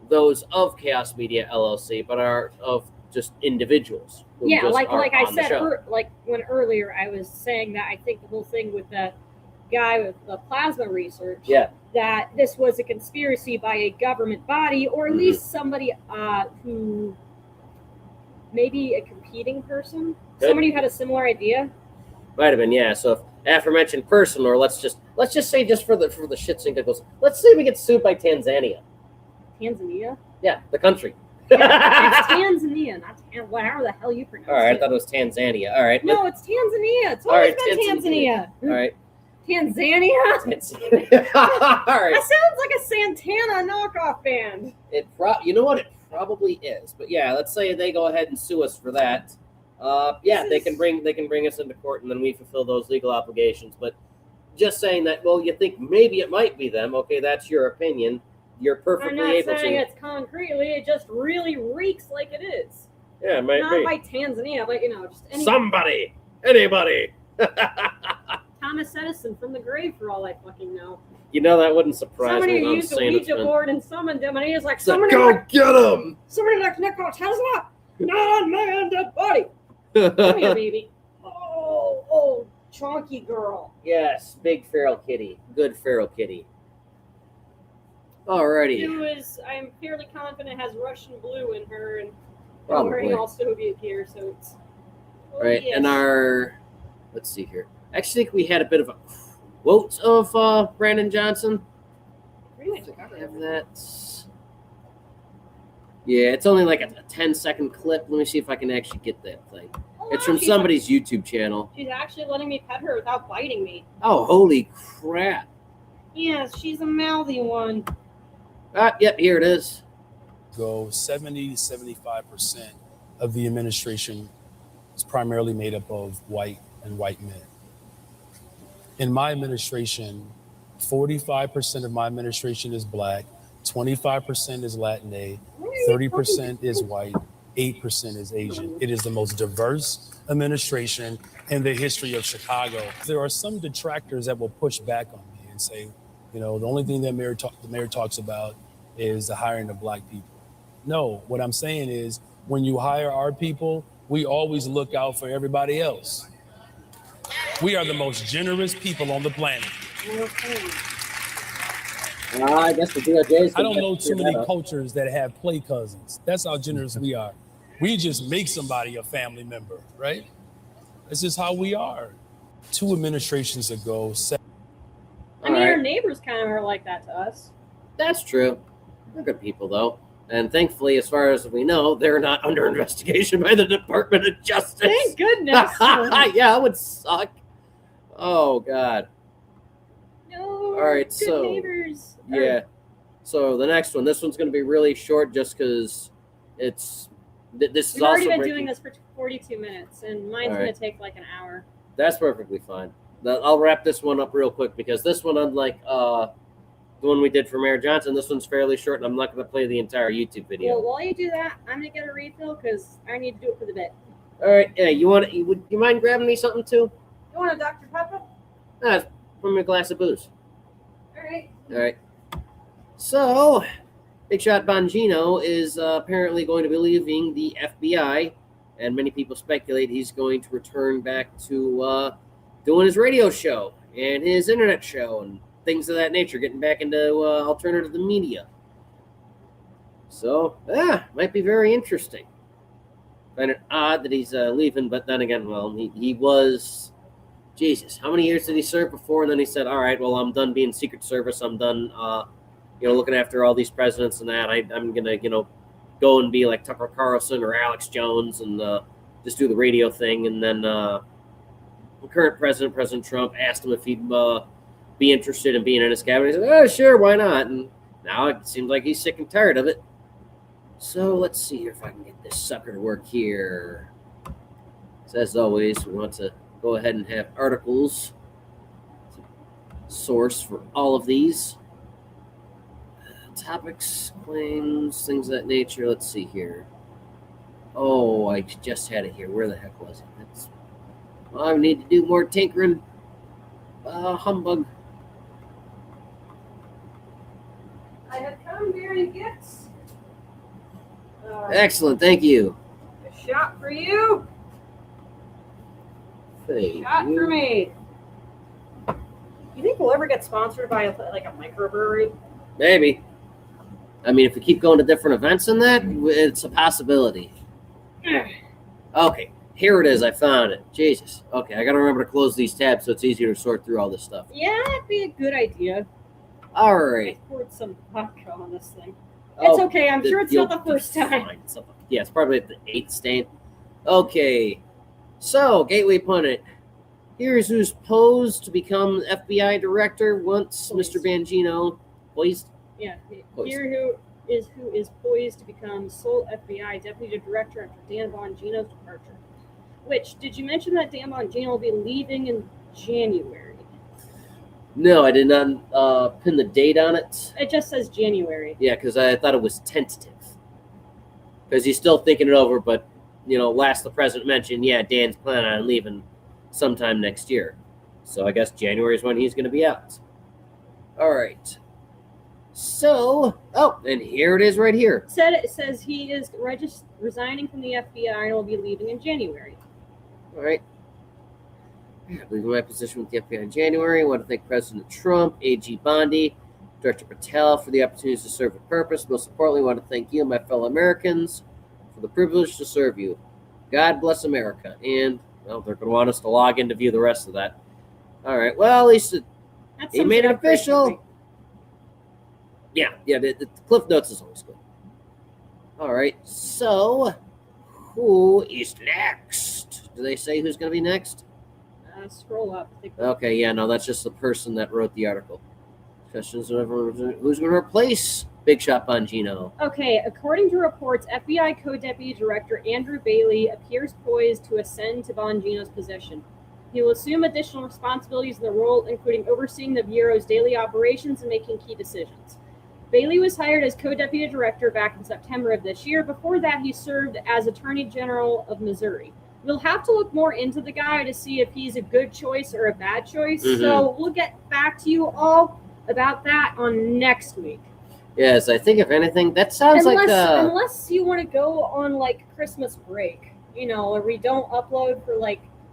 those of Chaos Media LLC, but are of just individuals. Yeah, like I said, earlier I was saying that I think the whole thing with the guy with the plasma research, that this was a conspiracy by a government body, or at least somebody who maybe a competing person, somebody who had a similar idea. Might have been, yeah. So if aforementioned person, or let's just say just for the shits and giggles, let's say we get sued by Tanzania. Tanzania? Yeah, the country. It's Tanzania, not whatever the hell you pronounce it. All right, I thought it was Tanzania. All right. No, it's Tanzania. It's always been Tanzania. All right. Tanzania? All right. That sounds like a Santana knockoff band. You know what? It probably is. But yeah, let's say they go ahead and sue us for that. Yeah, they can bring us into court, and then we fulfill those legal obligations. But just saying that, well, you think maybe it might be them. Okay, that's your opinion. You're perfectly I'm not able saying to. it's concretely. It just really reeks like it is. Yeah, it might Not be. by Tanzania, but just any. Anybody. Thomas Edison from the grave, for all I fucking know. You know, that wouldn't surprise Somebody me. used a Ouija board and summoned him, and he was like, So somebody go like, get him. somebody like Nikola Tesla, not on my undead body. Come here, baby. Oh, chunky girl. Yes, big feral kitty. Good feral kitty. Alrighty. Who is, I'm fairly confident, has Russian blue in her, and Probably. wearing all Soviet gear, so it's. Oh, Right, yes. and our, let's see here. I actually think we had a bit of a quote of Brandon Johnson. Pretty much I covered have everything. that. Yeah, it's only like a 10-second clip. Let me see if I can actually get that thing. Oh, It's wow, from she's- somebody's YouTube channel. She's actually letting me pet her without biting me. Oh, holy crap. Yes, she's a mouthy one. Yep, here it is. Go 70 to 75% of the administration is primarily made up of white and white men. In my administration, 45% of my administration is black, 25% is Latina, 30% is white, 8% is Asian. It is the most diverse administration in the history of Chicago. There are some detractors that will push back on me and say, the only thing that the mayor talks about is the hiring of black people. No, what I'm saying is when you hire our people, we always look out for everybody else. We are the most generous people on the planet. I guess the DOJ is I don't know too many cultures that have play cousins. That's how generous we are. We just make somebody a family member, right? That's just how we are. 2 administrations ago, I mean, our neighbors kind of are like that to us. That's true. They're good people, though. And thankfully, as far as we know, they're not under investigation by the Department of Justice. Thank goodness. Yeah, it would suck. Oh, God. No. All right, good so neighbors. yeah. So the next one, this one's going to be really short, just because it's. This is We've also already been breaking- doing this for 42 minutes, and mine's All going right. to take like an hour. That's perfectly fine. I'll wrap this one up real quick because this one, unlike the one we did for Mayor Johnson, this one's fairly short, and I'm not going to play the entire YouTube video. Well, while you do that, I'm going to get a refill because I need to do it for the bit. All right, yeah. Would you mind grabbing me something too? You want a Dr. Pepper? From a glass of booze. All right. All right. So, Big Shot Bongino is apparently going to be leaving the FBI, and many people speculate he's going to return back to doing his radio show and his internet show and things of that nature, getting back into alternative media. So, might be very interesting. Find it odd that he's leaving, but then again, well, he was... Jesus, how many years did he serve before? And then he said, all right, well, I'm done being Secret Service. I'm done, looking after all these presidents and that. I'm going to, go and be like Tucker Carlson or Alex Jones and just do the radio thing. And then the current president, President Trump, asked him if he'd be interested in being in his cabinet. He said, oh, sure, why not? And now it seems like he's sick and tired of it. So let's see if I can get this sucker to work here. So as always, we want to go ahead and have articles source for all of these topics, claims, things of that nature. Let's see here. Oh, I just had it here. Where the heck was it? I need to do more tinkering. Humbug. I have come bearing gifts. Excellent. Thank you. A shot for you. Thank Shot you. for me. You think we'll ever get sponsored by a microbrewery? Maybe. I mean, if we keep going to different events in that, it's a possibility. Okay, here it is. I found it. Jesus. Okay, I got to remember to close these tabs so it's easier to sort through all this stuff. Yeah, that'd be a good idea. All right. I poured some vodka on this thing. It's Oh, okay. I'm sure it's not the first time. fine. Yeah, it's probably the 8th stain. Okay. So, Gateway Pundit. Here's who's posed to become FBI director once Mr. Bongino poised. Yeah. Poised. Here who is poised to become sole FBI deputy director after Dan Bongino's departure. Which, did you mention that Dan Bongino will be leaving in January? No, I did not pin the date on it. It just says January. Yeah, because I thought it was tentative. Because he's still thinking it over, but, last the president mentioned, yeah, Dan's planning on leaving sometime next year. So I guess January is when he's going to be out. All right. So, and here it is right here. It says he is resigning from the FBI and will be leaving in January. All right. I believe in my position with the FBI in January. I want to thank President Trump, AG Bondi, Director Patel for the opportunities to serve a purpose. Most importantly, I want to thank you, my fellow Americans, for the privilege to serve you. God bless America. And, they're going to want us to log in to view the rest of that. All right. Well, at least he made it official. Yeah, the Cliff Notes is always good. All right, so who is next? Do they say who's going to be next? Scroll up. Okay, yeah, no, that's just the person that wrote the article. Questions of who's going to replace Big Shot Bongino? Okay, according to reports, FBI Co-Deputy Director Andrew Bailey appears poised to ascend to Bongino's position. He will assume additional responsibilities in the role, including overseeing the Bureau's daily operations and making key decisions. Bailey was hired as co-deputy director back in September of this year. Before that, he served as Attorney General of Missouri. We'll have to look more into the guy to see if he's a good choice or a bad choice. Mm-hmm. So we'll get back to you all about that on next week. Yes, I think if anything, that sounds unless you want to go on Christmas break, or we don't upload for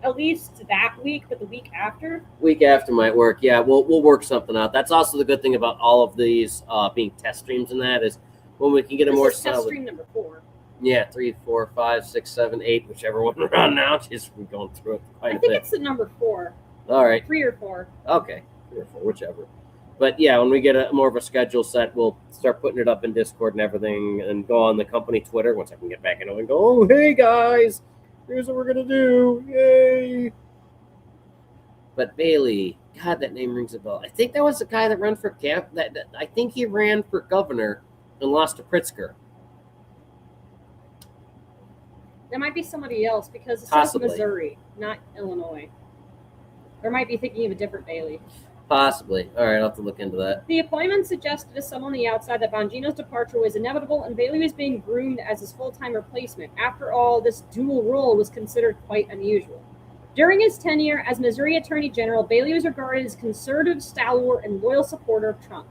at least that week, but the week after? Week after might work. Yeah, we'll work something out. That's also the good thing about all of these being test streams, and that is when we can get a more solid. Test stream number 4. Yeah, 3, 4, 5, 6, 7, 8, whichever one we're on now. Jeez, we're going through it quite a bit. I think it's the number 4. All right. 3 or 4. Okay, 3 or 4, whichever. But yeah, when we get more of a schedule set, we'll start putting it up in Discord and everything, and go on the company Twitter once I can get back into it and go, oh, hey guys. Here's what we're going to do. Yay. But Bailey, God, that name rings a bell. I think that was the guy that ran for I think he ran for governor and lost to Pritzker. There might be somebody else because it says Missouri, not Illinois. Or might be thinking of a different Bailey. Possibly. All right, I'll have to look into that. The appointment suggested to someone on the outside that Bongino's departure was inevitable and Bailey was being groomed as his full-time replacement. After all, this dual role was considered quite unusual. During his tenure as Missouri Attorney General, Bailey was regarded as a conservative stalwart and loyal supporter of Trump.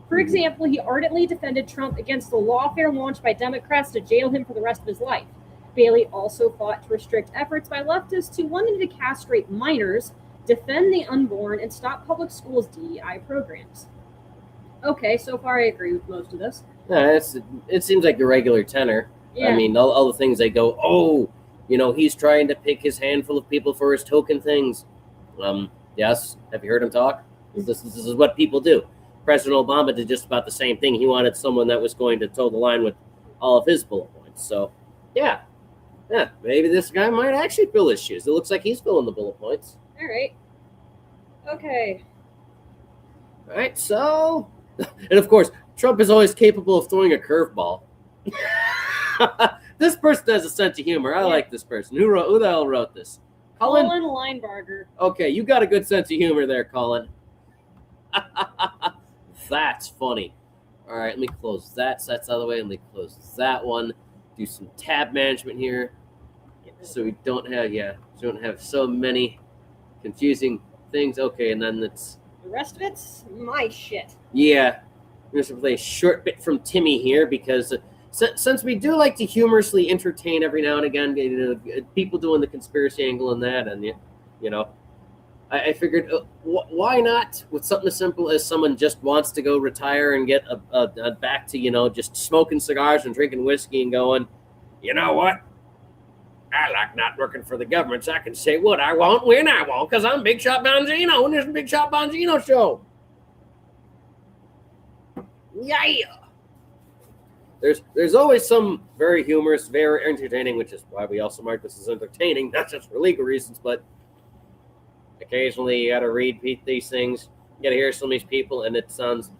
For example, he ardently defended Trump against the lawfare launched by Democrats to jail him for the rest of his life. Bailey also fought to restrict efforts by leftists who wanted to castrate minors, defend the unborn, and stop public schools' DEI programs. Okay, so far I agree with most of this. Yeah, it seems like a regular tenor. Yeah. I mean, all the things they go, he's trying to pick his handful of people for his token things. Yes, have you heard him talk? This is what people do. President Obama did just about the same thing. He wanted someone that was going to toe the line with all of his bullet points. So, yeah, maybe this guy might actually fill his shoes. It looks like he's filling the bullet points. All right. Okay. All right, so... And, of course, Trump is always capable of throwing a curveball. This person has a sense of humor. I like this person. Who the hell wrote this? Colin Linebarger. Okay, you got a good sense of humor there, Colin. That's funny. All right, let me close that. So that's out of the way. Let me close that one. Do some tab management here. So we don't have so many confusing things. Okay, and then it's... The rest of it's my shit. Yeah. I'm going to play a short bit from Timmy here because since we do like to humorously entertain every now and again, people doing the conspiracy angle and that, and, I figured why not with something as simple as someone just wants to go retire and get back to, just smoking cigars and drinking whiskey and going, you know what? I like not working for the government, so I can say what I want, when I want, because I'm Big Shot Bongino, and there's a Big Shot Bongino show. Yeah. There's always some very humorous, very entertaining, which is why we also mark this as entertaining, not just for legal reasons, but occasionally you got to read these things, you got to hear some of these people, and it sounds,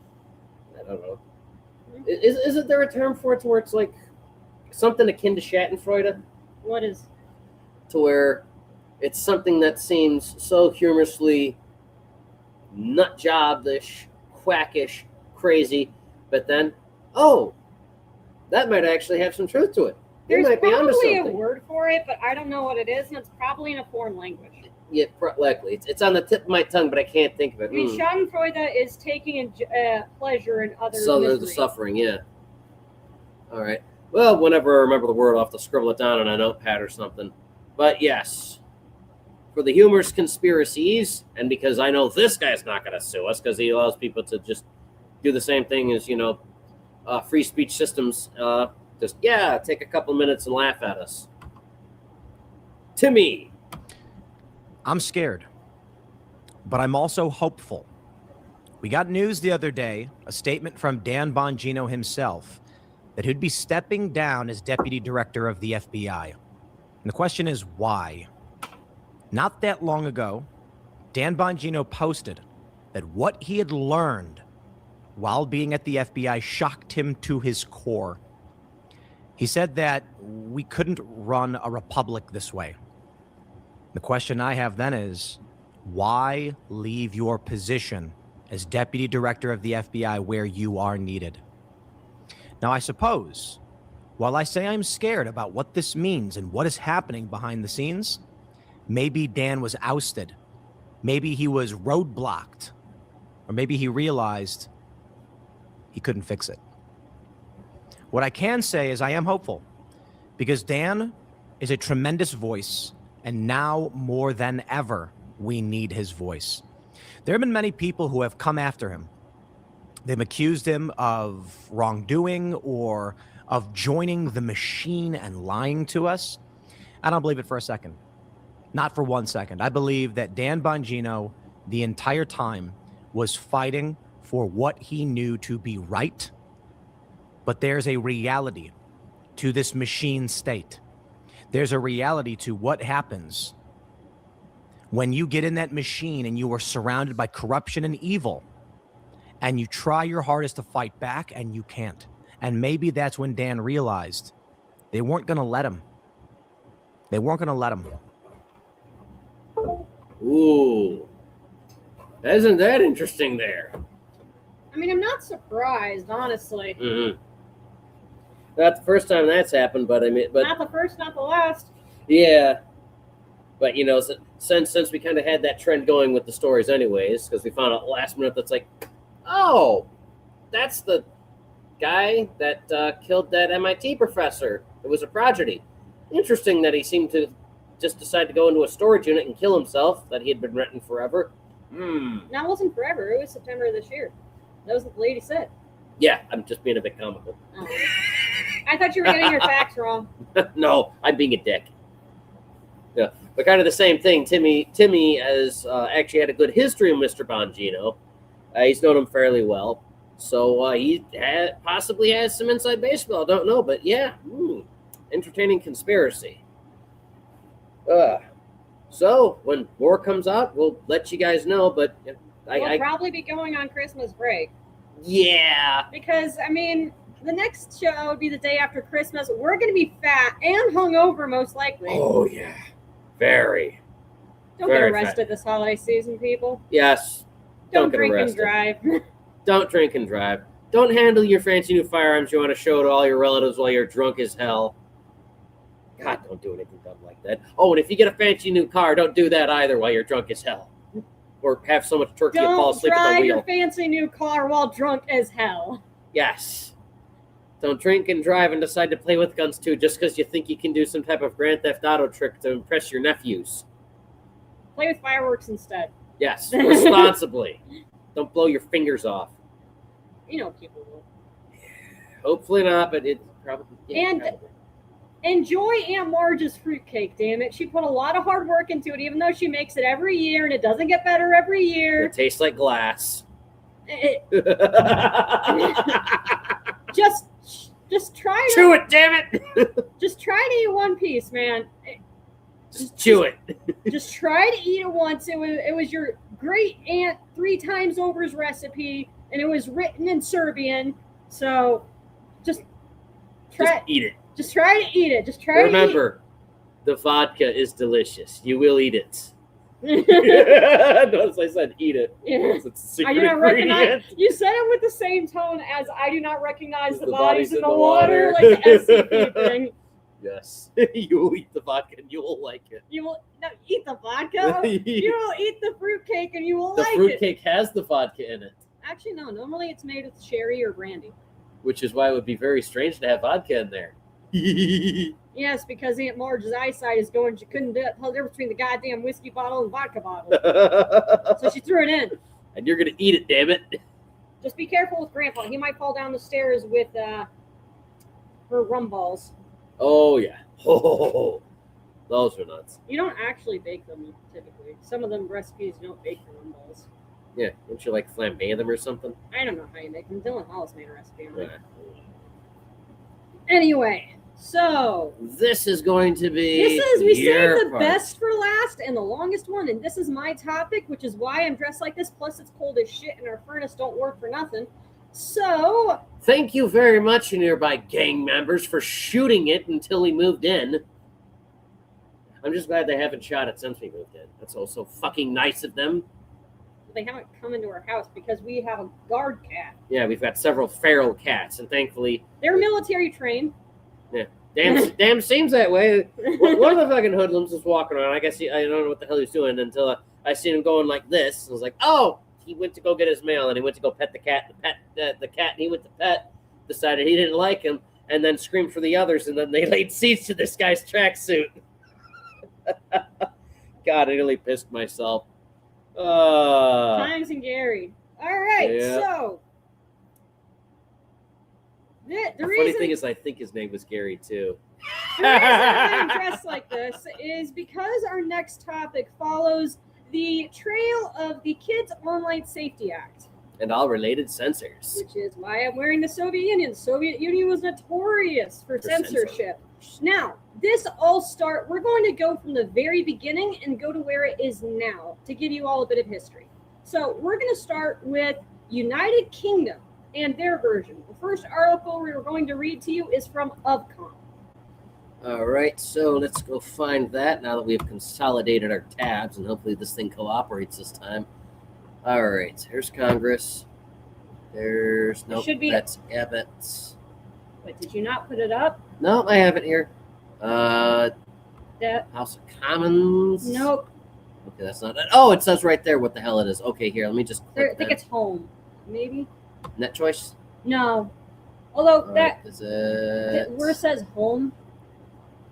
I don't know. Isn't there a term for it to where it's like something akin to Schadenfreude? What is? To where It's something that seems so humorously nut job-ish, quackish, crazy, but then, oh, that might actually have some truth to it. They There's might be onto probably a something. word for it, but I don't know what it is, and it's probably in a foreign language. Yeah, likely. It's on the tip of my tongue, but I can't think of it. I mean, Schadenfreude is taking pleasure in others' So there's the misery. suffering, yeah. All right. Well, whenever I remember the word, I'll have to scribble it down on a notepad or something. But yes, for the humorous conspiracies, and because I know this guy's not going to sue us because he allows people to just do the same thing as, free speech systems. Take a couple minutes and laugh at us. Timmy. I'm scared, but I'm also hopeful. We got news the other day, a statement from Dan Bongino himself, that he'd be stepping down as deputy director of the FBI. And the question is, why? Not that long ago, Dan Bongino posted that what he had learned while being at the FBI shocked him to his core. He said that we couldn't run a republic this way. The question I have then is, why leave your position as deputy director of the FBI where you are needed? Now, I suppose, while I say I'm scared about what this means and what is happening behind the scenes, maybe Dan was ousted. Maybe he was roadblocked. Or maybe he realized he couldn't fix it. What I can say is I am hopeful, because Dan is a tremendous voice, and now more than ever, we need his voice. There have been many people who have come after him. They've accused him of wrongdoing or of joining the machine and lying to us. I don't believe it for a second. Not for 1 second. I believe that Dan Bongino, the entire time, was fighting for what he knew to be right. But there's a reality to this machine state. There's a reality to what happens when you get in that machine and you are surrounded by corruption and evil, and you try your hardest to fight back and you can't. And maybe that's when Dan realized they weren't going to let him. They weren't going to let him. Ooh. Isn't that interesting there? I mean, I'm not surprised, honestly. Mm-hmm. Not the first time that's happened, but Not the first, not the last. Yeah. But, since we kind of had that trend going with the stories anyways, because we found out last minute that's like, oh, that's the guy that killed that MIT professor. It was a prodigy. Interesting that he seemed to just decide to go into a storage unit and kill himself, that he had been renting forever. That wasn't forever. It was September of this year. That was what the lady said. Yeah, I'm just being a bit comical. Oh. I thought you were getting your facts wrong. No, I'm being a dick. Yeah, but kind of the same thing. Timmy has actually had a good history with Mr. Bongino. He's known him fairly well. So he possibly has some inside baseball. Don't know, but yeah. Entertaining conspiracy. So when more comes out, we'll let you guys know. But We'll probably be going on Christmas break. Yeah. Because, I mean, the next show would be the day after Christmas. We're going to be fat and hungover, most likely. Oh, yeah. Very. Don't Very get arrested this holiday season, people. Yes. Don't get drink arrested. and drive. Don't drink and drive. Don't handle your fancy new firearms you want to show to all your relatives while you're drunk as hell. God, don't do anything dumb like that. Oh, and if you get a fancy new car, don't do that either while you're drunk as hell. Or have so much turkey you fall Don't asleep at the drive wheel. your fancy new car while drunk as hell. Yes. Don't drink and drive and decide to play with guns too just because you think you can do some type of Grand Theft Auto trick to impress your nephews. Play with fireworks instead. Yes, responsibly. Don't blow your fingers off. You know people will. Hopefully not, but it probably. Yeah, And probably. enjoy Aunt Marge's fruitcake, damn it. She put a lot of hard work into it, even though she makes it every year, and it doesn't get better every year. It tastes like glass. Just try Chew it, damn it! Just try to eat one piece, man. Just chew it. Just try to eat it once. It was your great aunt 3 times over's recipe, and it was written in Serbian. So just try Just eat it. Just try to eat it. Just try Remember, The vodka is delicious. You will eat it. Notice I said eat it. Yes. It's a secret I do not ingredient. recognize. You said it with the same tone as I do not recognize the The bodies bodies in in the the water, water. like the SCP thing. Yes. You will eat the vodka and you will like it. You will no, eat the vodka. You will eat the fruitcake and you will The like it. fruitcake has the vodka in it, Actually, no. Normally, it's made with sherry or brandy. which is why it would be very strange to have vodka in there. Yes, because Aunt Marge's eyesight is going. She couldn't tell the difference between the goddamn whiskey bottle and vodka bottle, so she threw it in. And you're gonna eat it, damn it. Just be careful with Grandpa. He might fall down the stairs with her rum balls. Oh yeah. Oh, those are nuts. You don't actually bake them typically. Some of them recipes you don't bake the rum balls. Yeah, don't you like flambe them or something? I don't know how you make them. Dylan Hollis made a recipe on it. Yeah. Anyway, so This is going to be. we your saved the part. best for last and the longest one, and this is my topic, which is why I'm dressed like this. Plus, it's cold as shit, and our furnace don't work for nothing. So, Thank you very much, nearby gang members, for shooting it until we moved in. I'm just glad they haven't shot it since we moved in. That's also fucking nice of them. they haven't come into our house because we have a guard cat. Yeah, we've got several feral cats, and thankfully, They're military trained. damn seems that way. One of the fucking hoodlums was walking around. I guess I don't know what the hell he's doing until I seen him going like this. I was like, oh, he went to go get his mail, and he went to go pet the cat. The cat he went to pet decided he didn't like him, and then screamed for the others, and then they laid siege to this guy's tracksuit. God, I nearly pissed myself. Times and Gary. All right, Yeah. so the The reason funny thing is, I think his name was Gary too. the reason I'm dressed like this is because our next topic follows the trail of the Kids Online Safety Act, And all related censors. which is why I'm wearing the Soviet Union. The Soviet Union was notorious for censorship. Now, we're going to go from the very beginning and go to where it is now to give you all a bit of history. So we're going to start with United Kingdom and their version. The first article we were going to read to you is from Ofcom. All right, so let's go find that now that we've consolidated our tabs, and hopefully this thing cooperates this time. All right, here's Congress. There's Should be- that's Abbott. But did you not put it up? No, I have it here. That House of Commons. nope. Okay, that's not it. Oh, it says right there what the hell it is. Okay, here, let me just There, I click think that. it's home. Maybe Net choice. no. Although All that right, is it? where it says home,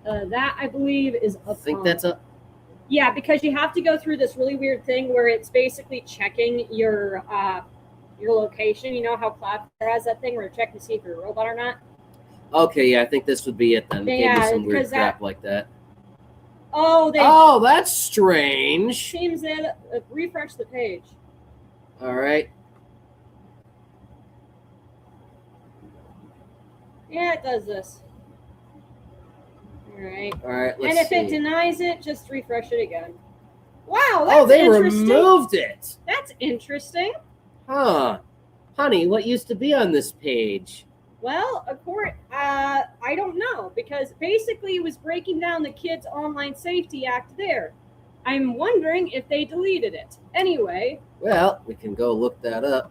that I believe is I Ofcom. think that's a. Yeah, because you have to go through this really weird thing where it's basically checking your location. You know how Cloudflare has that thing where it's checking to see if you're a robot or not? Okay, yeah, I think this would be it then. It Yeah, gave me some weird because crap like that. Oh, they Oh, that's strange. seems that refresh the page. All right. Yeah, it does this. All right. All right, let's And if see. it denies it, just refresh it again. Wow, that's Oh, they interesting. removed it. That's interesting. Huh. Honey, what used to be on this page? Well, I don't know, because basically it was breaking down the Kids Online Safety Act there. I'm wondering if they deleted it. Anyway, Well, we can go look that up.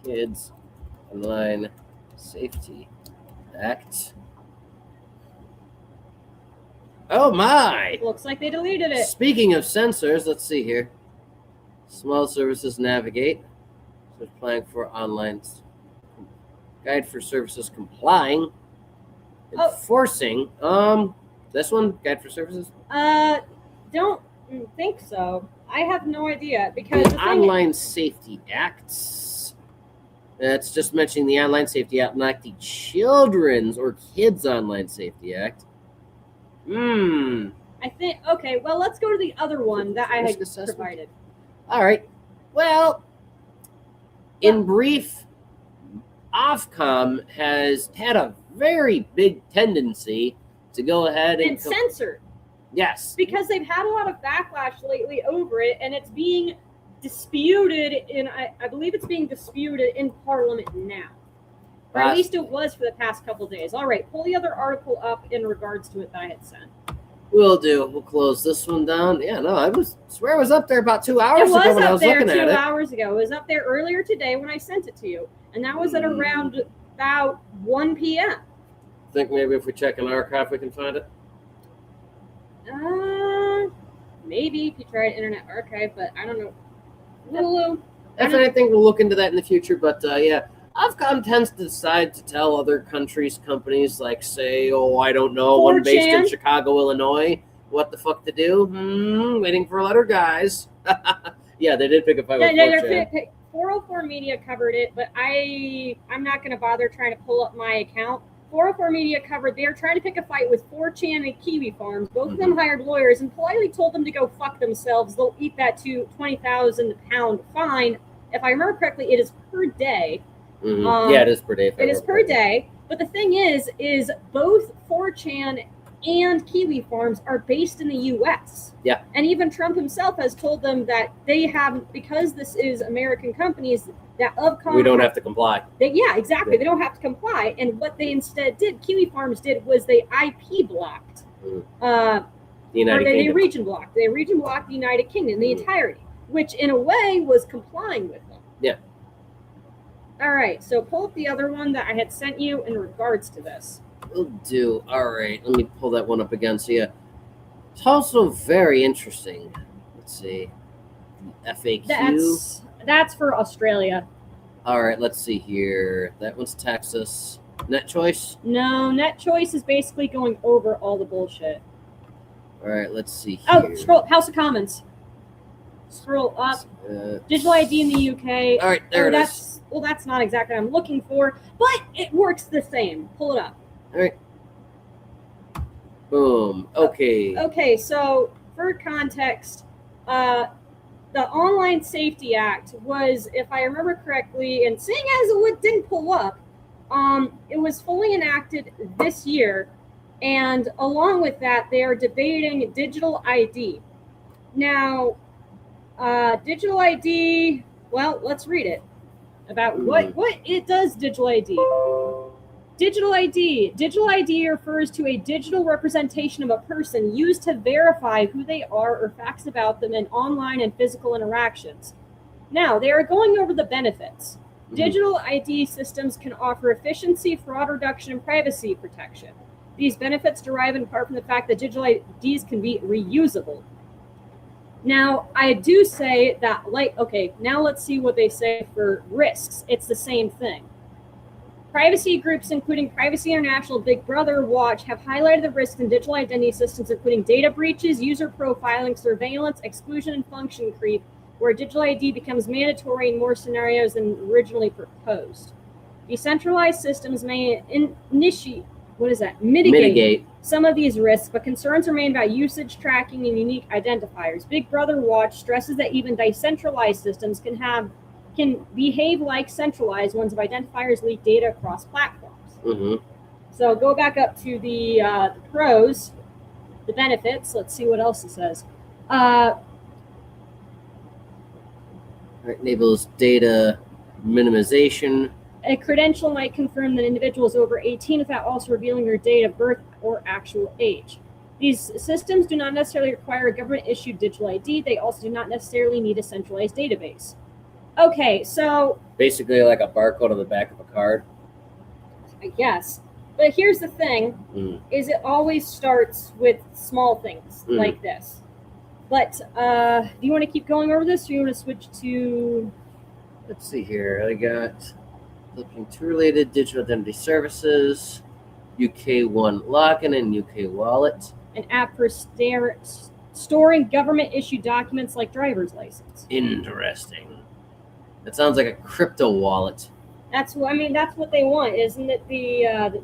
Kids Online Safety Act. Oh my! looks like they deleted it. Speaking of sensors, let's see here. Small services navigate. So it's applying for online guide for services complying. Oh. Enforcing. This one, guide for services. Don't think so. I have no idea because the thing Online Safety Acts. It's just mentioning the Online Safety Act, not the Children's or Kids Online Safety Act. I think okay. Well, let's go to the other one that I had Risk assessment? provided. All right. Well, in brief, Ofcom has had a very big tendency to go ahead And and censored yes, because they've had a lot of backlash lately over it, and it's being disputed in. I believe it's being disputed in Parliament now. Or at least it was for the past couple days. All right, pull the other article up in regards to it that I had sent. Will do. We'll close this one down. Yeah, no, I swear I was up there about 2 hours ago when I was looking at it. 2 hours ago. It was up there earlier today when I sent it to you. And that was at around about 1 p.m. Think maybe if we check an archive we can find it? Maybe if you tried Internet Archive, but I don't know. Lulu. If anything, we'll look into that in the future. But yeah, Ofcom tends to decide to tell other countries, companies, like, say, I don't know, one based in Chicago, Illinois, what the fuck to do. Waiting for a letter, guys. Yeah, they did pick a fight with 4chan. 404 Media covered it, but I'm not going to bother trying to pull up my account. 404 Media covered, they're trying to pick a fight with 4chan and Kiwi Farms. Both of them hired lawyers and politely told them to go fuck themselves. They'll eat that £20,000 fine. If I remember correctly, it is per day. Yeah, it is per day. It is per day. But the thing is both 4chan and Kiwi Farms are based in the U.S. Yeah. And even Trump himself has told them that they have, because this is American companies, that we don't have to comply. Yeah, exactly. Yeah. They don't have to comply. And what they instead did, Kiwi Farms did, was they IP blocked. The United Kingdom. They region blocked. They region blocked the United Kingdom, the entirety, which in a way was complying with them. Yeah. All right. So pull up the other one that I had sent you in regards to this. Will do. All right. Let me pull that one up again. So yeah, it's also very interesting. Let's see. FAQ. That's for Australia. All right, let's see here. That one's Texas. Net Choice? No, Net Choice is basically going over all the bullshit. All right, let's see here. Oh, scroll. House of Commons. Scroll up. Digital ID in the UK. All right, there it is. Well, that's not exactly what I'm looking for, but it works the same. Pull it up. All right. Boom. Okay. Okay, so for context, the Online Safety Act was, if I remember correctly, and seeing as it didn't pull up, it was fully enacted this year, and along with that, they are debating digital ID. Now, digital ID, well, let's read it about what it does. Digital ID. Digital ID. Digital ID refers to a digital representation of a person used to verify who they are or facts about them in online and physical interactions. Now, they are going over the benefits. Digital ID systems can offer efficiency, fraud reduction, and privacy protection. These benefits derive in part from the fact that digital IDs can be reusable. Now, I do say that, now let's see what they say for risks. It's the same thing. Privacy groups, including Privacy International, Big Brother Watch, have highlighted the risks in digital identity systems, including data breaches, user profiling, surveillance, exclusion, and function creep, where digital ID becomes mandatory in more scenarios than originally proposed. Decentralized systems may mitigate some of these risks, but concerns remain about usage tracking and unique identifiers. Big Brother Watch stresses that even decentralized systems can behave like centralized ones if identifiers leak data across platforms. So go back up to the pros, the benefits. Let's see what else it says. Enables data minimization. A credential might confirm that an individual is over 18 without also revealing their date of birth or actual age. These systems do not necessarily require a government-issued digital ID. They also do not necessarily need a centralized database. Okay, so basically like a barcode on the back of a card. I guess. But here's the thing, is it always starts with small things like this. But do you want to keep going over this, or do you want to switch to... Let's see here. I got looking to related digital identity services, UK One login and UK Wallet. An app for storing government-issued documents like driver's license. Interesting. That sounds like a crypto wallet. That's what they want, isn't it? The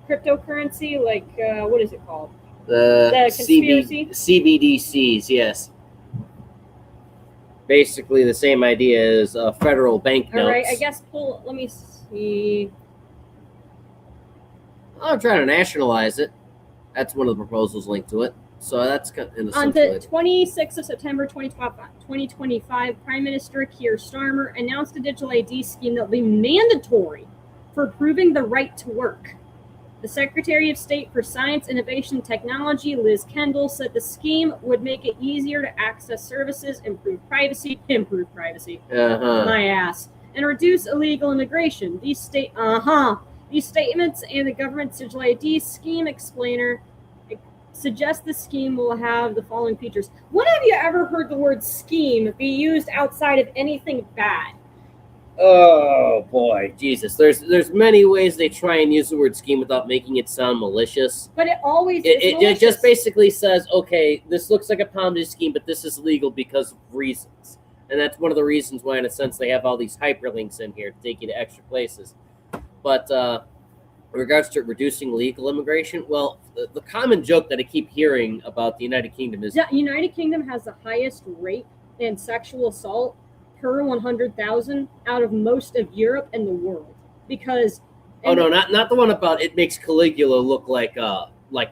cryptocurrency, like what is it called? The conspiracy? CBDCs, yes. Basically the same idea as federal banknotes. All right, I guess let me see. I'm trying to nationalize it. That's one of the proposals linked to it. So that's in the on the 26th of September 2025, Prime Minister Keir Starmer announced a digital ID scheme that will be mandatory for proving the right to work. The Secretary of State for Science, Innovation, and Technology, Liz Kendall, said the scheme would make it easier to access services, improve privacy, my ass, and reduce illegal immigration. These statements and the government's digital ID scheme explainer suggest the scheme will have the following features. When have you ever heard the word scheme be used outside of anything bad? Oh boy, Jesus! There's many ways they try and use the word scheme without making it sound malicious. But it always it just basically says, okay, this looks like a Ponzi scheme, but this is legal because of reasons, and that's one of the reasons why, in a sense, they have all these hyperlinks in here to take you to extra places. But in regards to reducing legal immigration, well, the common joke that I keep hearing about the United Kingdom is the United Kingdom has the highest rate in sexual assault per 100,000 out of most of Europe and the world, because not the one about it makes Caligula look like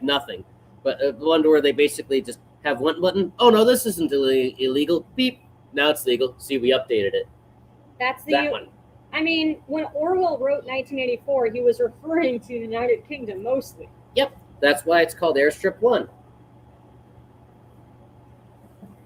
nothing, but the one where they basically just have one button. Oh no, this isn't illegal. Beep. Now it's legal. See, we updated it. That's that one. I mean, when Orwell wrote 1984, he was referring to the United Kingdom mostly. Yep, that's why it's called Airstrip 1.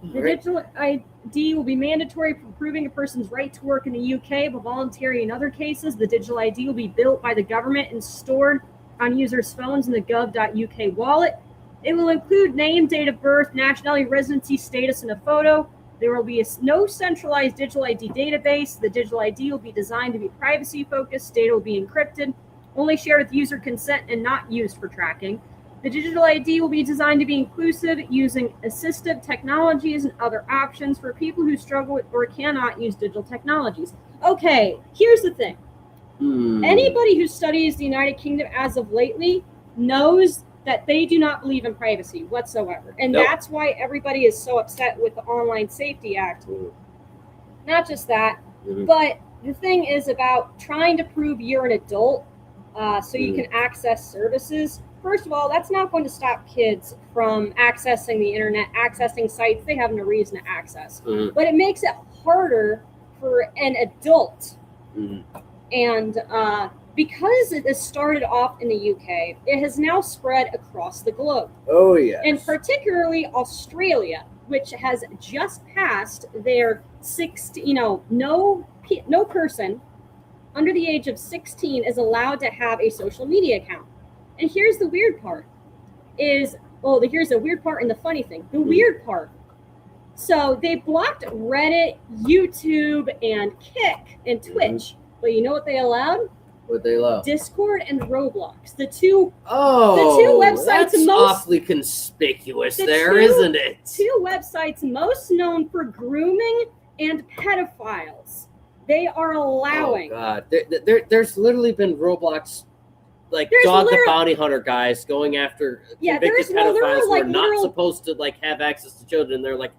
The digital ID will be mandatory for proving a person's right to work in the UK, but voluntary in other cases. The digital ID will be built by the government and stored on users' phones in the gov.uk wallet. It will include name, date of birth, nationality, residency status, and a photo. There will be no centralized digital ID database. The digital ID will be designed to be privacy-focused. Data will be encrypted, only shared with user consent, and not used for tracking. The digital ID will be designed to be inclusive, using assistive technologies and other options for people who struggle with or cannot use digital technologies. Okay, here's the thing. Anybody who studies the United Kingdom as of lately knows that they do not believe in privacy whatsoever. And that's why everybody is so upset with the Online Safety Act. Not just that, but the thing is about trying to prove you're an adult so you can access services. First of all, that's not going to stop kids from accessing the internet, accessing sites they have no reason to access. But it makes it harder for an adult. And because it has started off in the UK, it has now spread across the globe. Oh, yeah. And particularly Australia, which has just passed their no person under the age of 16 is allowed to have a social media account. And here's the weird part here's the weird part and the funny thing. The weird part. So they blocked Reddit, YouTube, and Kick and Twitch. But you know what they allowed? What they allow? Discord and Roblox. The two websites that's awfully conspicuous isn't it? Two websites most known for grooming and pedophiles. They are allowing. Oh God, there's literally been Roblox, the bounty hunter guys going after convicted pedophiles who are not supposed to have access to children. They're like,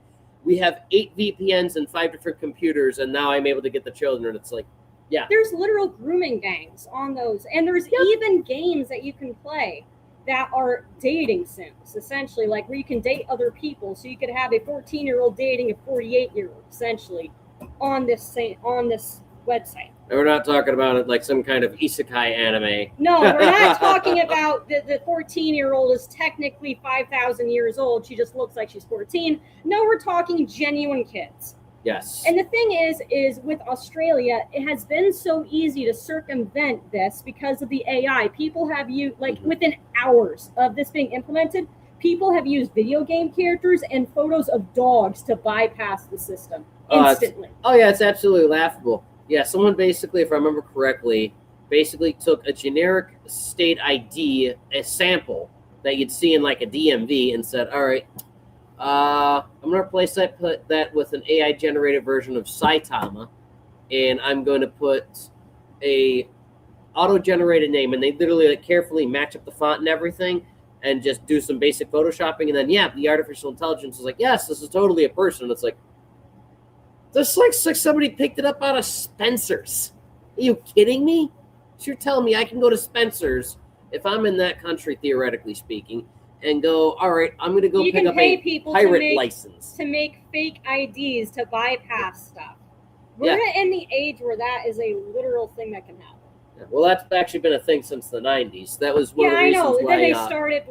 we have 8 VPNs and 5 different computers, and now I'm able to get the children. It's like, yeah. There's literal grooming gangs on those, and there's even games that you can play that are dating sims, essentially, like where you can date other people. So you could have a 14-year-old dating a 48-year-old, essentially, on this website. And we're not talking about it like some kind of isekai anime. No, we're not talking about the 14-year-old is technically 5,000 years old. She just looks like she's 14. No, we're talking genuine kids. Yes. And the thing is with Australia, it has been so easy to circumvent this because of the AI. People have used, within hours of this being implemented, people have used video game characters and photos of dogs to bypass the system instantly. It's absolutely laughable. Yeah, someone basically, if I remember correctly, took a generic state ID, a sample that you'd see in like a DMV, and said, all right, I'm going to replace that with an AI-generated version of Saitama, and I'm going to put a auto-generated name, and they literally carefully match up the font and everything, and just do some basic photoshopping, and then, the artificial intelligence is like, yes, this is totally a person. It's like, this looks like somebody picked it up out of Spencer's. Are you kidding me? So you're telling me I can go to Spencer's, if I'm in that country, theoretically speaking, and go, all right, I'm going to go pick up a pirate license. To make fake IDs to bypass stuff. We're in the age where that is a literal thing that can happen. Well, that's actually been a thing since the 90s. That was one of the I reasons know. why. Then they started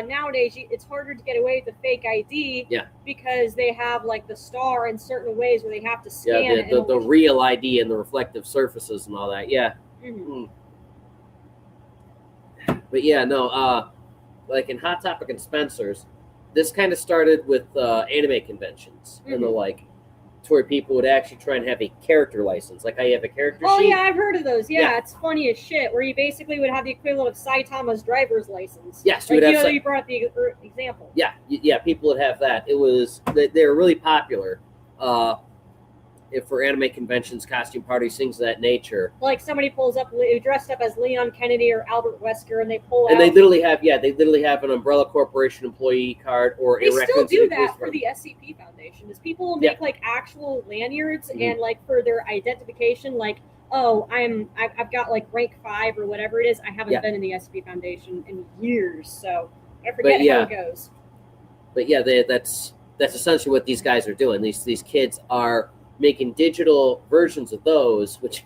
nowadays it's harder to get away with the fake ID. Yeah. Because they have like the star in certain ways where they have to scan it. The real ID and the reflective surfaces and all that. Yeah. Mm-hmm. But yeah, no. Like in Hot Topic and Spencer's, this kind of started with anime conventions and the like. To where people would actually try and have a character license, like how you have a character sheet. Yeah, I've heard of those. Yeah, it's funny as shit. Where you basically would have the equivalent of Saitama's driver's license. Yes, you would have. You brought the example. Yeah, people would have that. It was they were really popular. For anime conventions, costume parties, things of that nature. Like somebody pulls up, dressed up as Leon Kennedy or Albert Wesker, and they pull out. And they literally have an Umbrella Corporation employee card or they a still do that for the SCP Foundation. Is people will make like actual lanyards and like for their identification, like I've got like rank 5 or whatever it is. I haven't been in the SCP Foundation in years, so I forget how it goes. But yeah, that's essentially what these guys are doing. These kids are making digital versions of those, which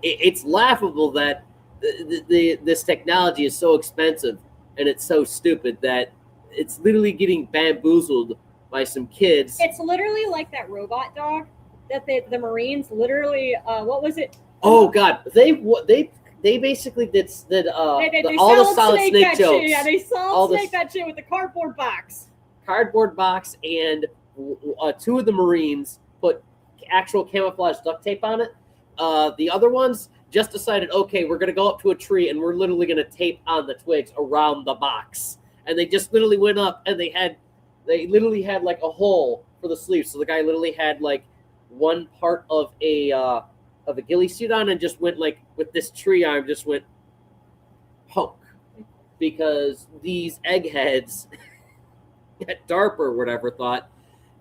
it's laughable that this technology is so expensive and it's so stupid that it's literally getting bamboozled by some kids. It's literally like that robot dog that the Marines literally what was it? Oh God, they basically did all the Solid Snake jokes. Shit. Yeah, they solid snake that shit with the cardboard box. And 2 of the Marines put actual camouflage duct tape on it. The other ones just decided, okay, we're going to go up to a tree and we're literally going to tape on the twigs around the box. And they just literally went up and they literally had like a hole for the sleeves. So the guy literally had like one part of a ghillie suit on and just went like with this tree arm, just went poke. Because these eggheads at DARPA or whatever thought,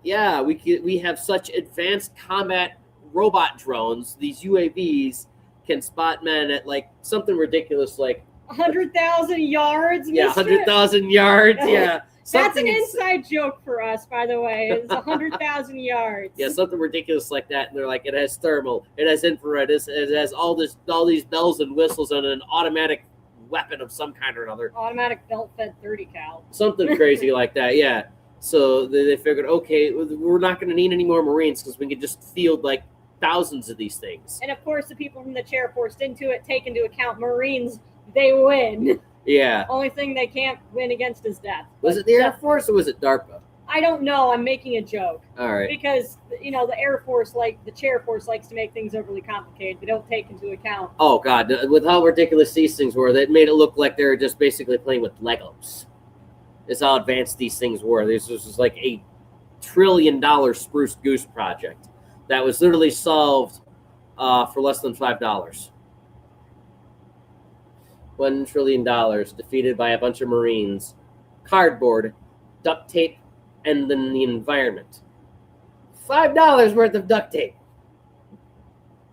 yeah, we have such advanced combat robot drones. These UAVs can spot men at like something ridiculous, like 100,000 yards. Yeah, 100,000 yards. Yeah, that's an inside joke for us, by the way. It's 100,000 yards. Yeah, something ridiculous like that. And they're like, it has thermal, it has infrared, it has all these bells and whistles and an automatic weapon of some kind or another. Automatic belt-fed 30 cal. Something crazy like that, yeah. So they figured, okay, we're not going to need any more Marines because we can just field like thousands of these things. And of course, the people from the chair force take into account Marines, they win. Yeah. Only thing they can't win against is death. Was it the Air Force or was it DARPA? I don't know. I'm making a joke. All right. Because, the Air Force, the chair force likes to make things overly complicated. They don't take into account. Oh, God. With how ridiculous these things were, that made it look like they were just basically playing with Legos. That's how advanced these things were. This was like a $1 trillion spruce goose project that was literally solved for less than $5. $1 trillion defeated by a bunch of Marines, cardboard, duct tape, and then the environment. $5 worth of duct tape.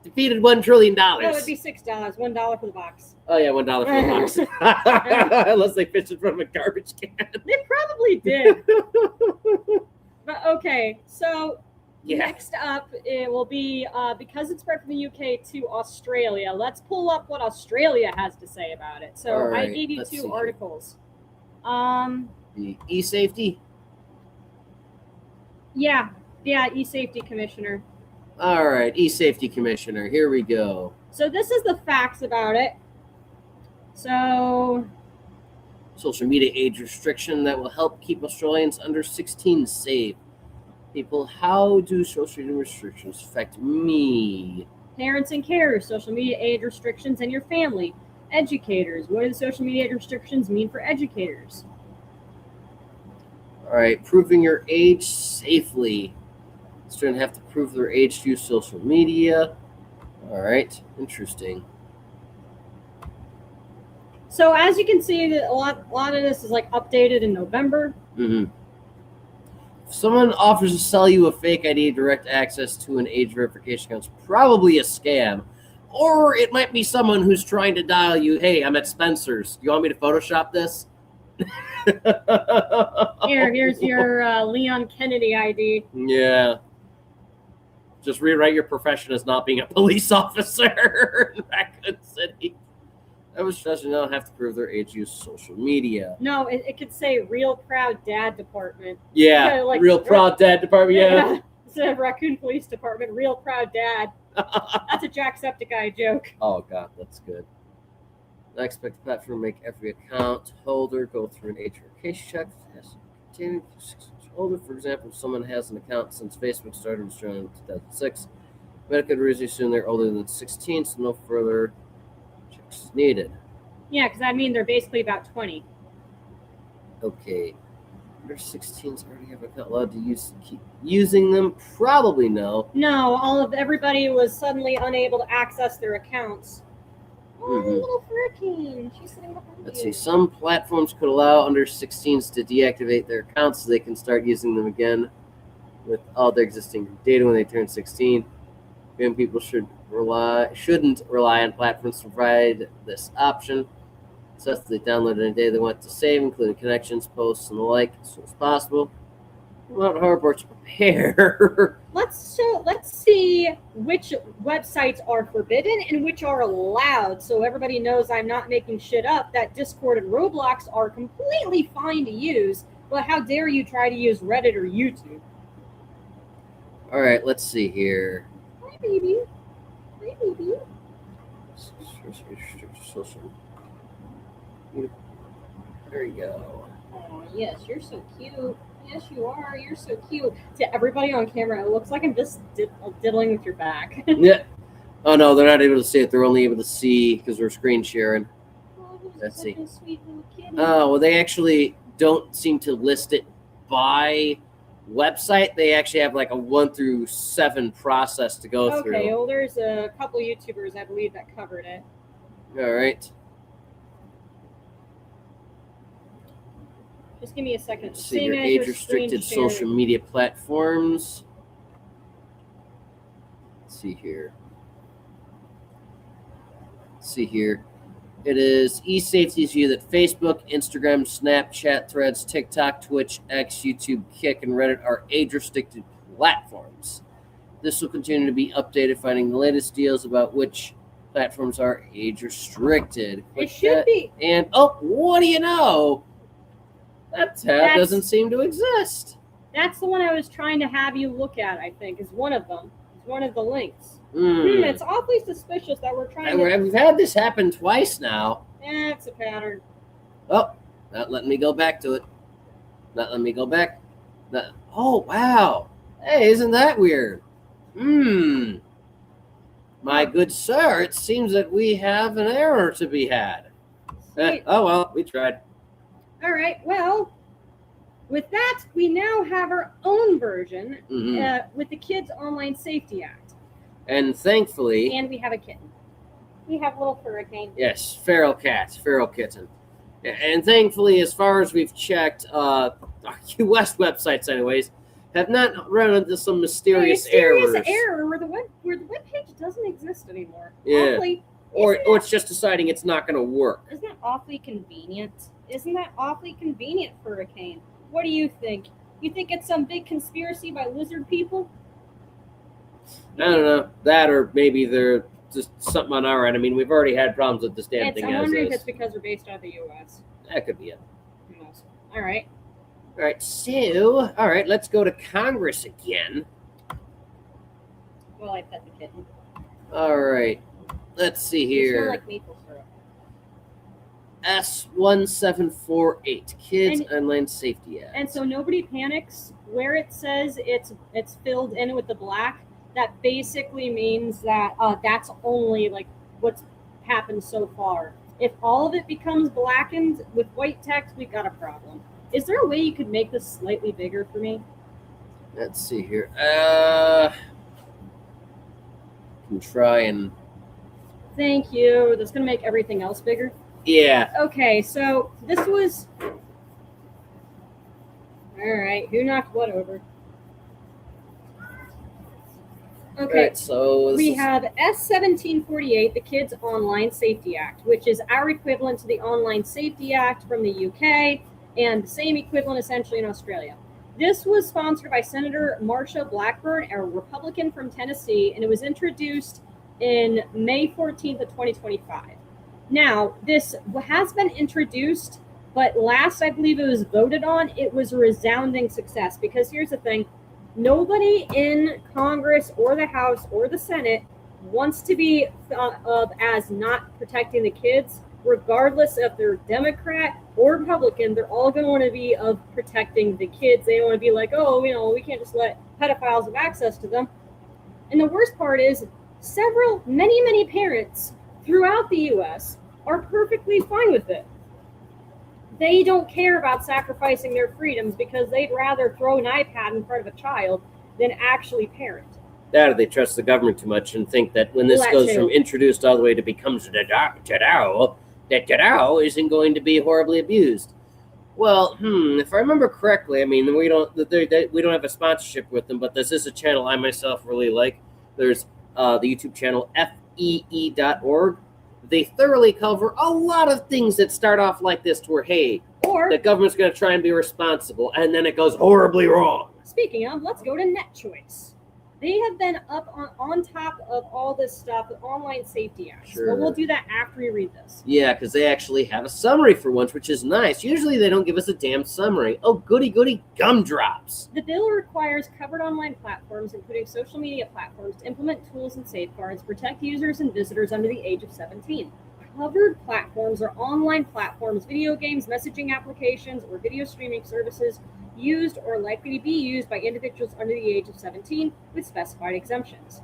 Defeated $1 trillion. No, it would be $6. $1 for the box. Oh yeah, $1 for the box. Unless they fished it from a garbage can. They probably did. But okay, so next up it will be because it's spread from the UK to Australia. Let's pull up what Australia has to say about it. So right, I gave you 2 articles. The e-safety. Yeah, e-safety commissioner. All right, e-safety commissioner. Here we go. So this is the facts about it. So social media age restriction that will help keep Australians under 16 safe. People, how do social media restrictions affect me? Parents and carers, social media age restrictions and your family. Educators, what do the social media age restrictions mean for educators? All right, proving your age safely. Students have to prove their age to use social media. All right, interesting. So as you can see, that a lot of this is like updated in November. Mm-hmm. If someone offers to sell you a fake ID, direct access to an age verification account, it's probably a scam. Or it might be someone who's trying to dial you, hey, I'm at Spencer's. Do you want me to Photoshop this? Here's your Leon Kennedy ID. Yeah. Just rewrite your profession as not being a police officer in Raccoon City. I was stressed you don't have to prove their age, use social media. No, it could say real proud dad department. Yeah, Like, real proud dad department, yeah. Instead of Raccoon Police Department, real proud dad. That's a Jacksepticeye joke. Oh, God, that's good. I expect the platform to make every account holder go through an age verification check. Has to continue to 6 months older. For example, if someone has an account since Facebook started in Australia in 2006, Medicaid reasons assume they're older than 16, so no further checks needed. Yeah, because I mean, they're basically about 20. Okay. Under 16s already have an account allowed to keep using them? Probably no. No, everybody was suddenly unable to access their accounts. Oh, little hurricane. She's sitting behind Let's see. Some platforms could allow under 16s to deactivate their accounts so they can start using them again with all their existing data when they turn 16. Young people shouldn't rely on platforms to provide this option. So they download any data they want to save, including connections, posts, and the like, as soon as possible. Mount Harbor to prepare. Let's see which websites are forbidden and which are allowed, so everybody knows I'm not making shit up. That Discord and Roblox are completely fine to use, but how dare you try to use Reddit or YouTube? All right, let's see here. Hi, baby. Hi, baby. Social. There you go. Oh, yes, you're so cute. Yes, you are. You're so cute. To everybody on camera, it looks like I'm just diddling with your back. Yeah. Oh, no, they're not able to see it. They're only able to see because we're screen sharing. Oh, Let's see. Sweet little kitty. Oh, well, they actually don't seem to list it by website. They actually have like a 1 through 7 process to go through. Okay, well, there's a couple YouTubers, I believe, that covered it. All right. Just give me a second. Let's see your age-restricted social media platforms. Let's see here. It is eSafety's view that Facebook, Instagram, Snapchat, Threads, TikTok, Twitch, X, YouTube, Kick, and Reddit are age-restricted platforms. This will continue to be updated, finding the latest deals about which platforms are age-restricted. It should be. And, oh, what do you know? That tab doesn't seem to exist. That's the one I was trying to have you look at, I think, is one of them. It's one of the links. It's awfully suspicious that we're trying to... We've had this happen twice now. It's a pattern. Oh, not letting me go back to it. Not letting me go back. Oh, wow. Hey, isn't that weird? My good sir, it seems that we have an error to be had. Oh, well, we tried. All right, well, with that, we now have our own version with the Kids Online Safety Act. And thankfully... And we have a kitten. We have little hurricane. Yes, feral kitten. And thankfully, as far as we've checked, our U.S. websites anyways, have not run into some mysterious error where the web page doesn't exist anymore. Yeah. Or it's just deciding it's not going to work. Isn't that awfully convenient? Isn't that awfully convenient, Hurricane? What do you think? You think it's some big conspiracy by lizard people? I don't know. That or maybe they're just something on our end. I mean, we've already had problems with this damn thing. I'm wondering if it's because we're based out of the U.S. That could be it. Who knows? All right. So, let's go to Congress again. Well, I pet the kitten. All right. Let's see You here. smell like maple syrup. S1748, Kids Online Safety Act. And so nobody panics where it says it's filled in with the black. That basically means that that's only like what's happened so far. If all of it becomes blackened with white text, we've got a problem. Is there a way you could make this slightly bigger for me? Let's see here. Can try and... Thank you. That's going to make everything else bigger? Yeah. Okay, so this was... All right, who knocked what over? Okay, Right, so we have S1748, the Kids Online Safety Act, which is our equivalent to the Online Safety Act from the UK and the same equivalent essentially in Australia. This was sponsored by Senator Marsha Blackburn, a Republican from Tennessee, and it was introduced in May 14th of 2025. Now, this has been introduced, but last I believe it was voted on, it was a resounding success. Because here's the thing, nobody in Congress or the House or the Senate wants to be thought of as not protecting the kids. Regardless if they're Democrat or Republican, they're all going to want to be of protecting the kids. They don't want to be like, oh, we can't just let pedophiles have access to them. And the worst part is many parents throughout the U.S. are perfectly fine with it. They don't care about sacrificing their freedoms because they'd rather throw an iPad in front of a child than actually parent. That or they trust the government too much and think that when this goes from introduced all the way to becomes Tadao, that Tadao isn't going to be horribly abused. Well, if I remember correctly, I mean, we don't have a sponsorship with them, but this is a channel I myself really like. There's the YouTube channel FEE.org. They thoroughly cover a lot of things that start off like this, to where, hey, or the government's going to try and be responsible, and then it goes horribly wrong. Speaking of, let's go to NetChoice. They have been up on top of all this stuff with Online Safety Act. Sure. But we'll do that after we read this. Yeah, because they actually have a summary for once, which is nice. Usually they don't give us a damn summary. Oh, goody gumdrops. The bill requires covered online platforms, including social media platforms, to implement tools and safeguards, protect users and visitors under the age of 17. Covered platforms are online platforms, video games, messaging applications, or video streaming services used or likely to be used by individuals under the age of 17 with specified exemptions.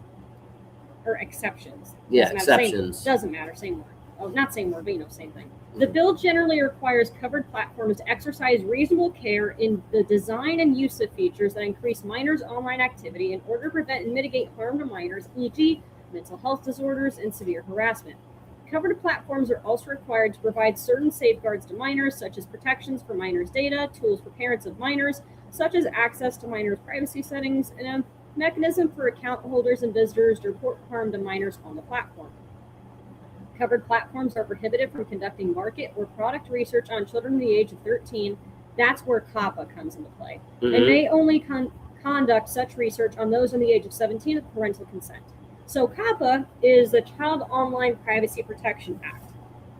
Or exceptions. Yeah, exceptions. Doesn't matter, same word. Oh, not same word, but same thing. The bill generally requires covered platforms to exercise reasonable care in the design and use of features that increase minors' online activity in order to prevent and mitigate harm to minors, e.g., mental health disorders and severe harassment. Covered platforms are also required to provide certain safeguards to minors, such as protections for minors' data, tools for parents of minors, such as access to minors' privacy settings, and a mechanism for account holders and visitors to report harm to minors on the platform. Covered platforms are prohibited from conducting market or product research on children under the age of 13. That's where COPPA comes into play. Mm-hmm. And they only conduct such research on those under the age of 17 with parental consent. So COPPA is the Child Online Privacy Protection Act.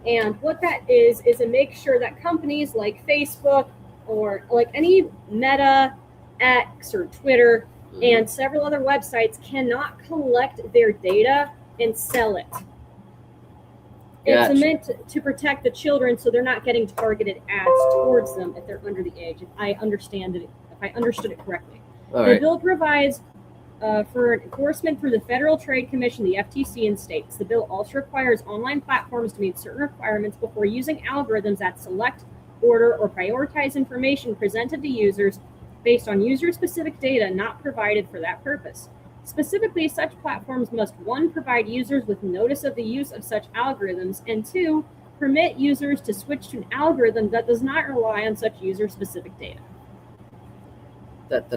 And what that is to make sure that companies like Facebook or like any Meta, X, or Twitter, and several other websites cannot collect their data and sell it. Gotcha. It's meant to protect the children so they're not getting targeted ads towards them if they're under the age, if I understood it correctly. The bill provides for enforcement through the Federal Trade Commission, the FTC, and states. The bill also requires online platforms to meet certain requirements before using algorithms that select, order, or prioritize information presented to users based on user-specific data not provided for that purpose. Specifically, such platforms must 1. Provide users with notice of the use of such algorithms, and 2. Permit users to switch to an algorithm that does not rely on such user-specific data. Yep.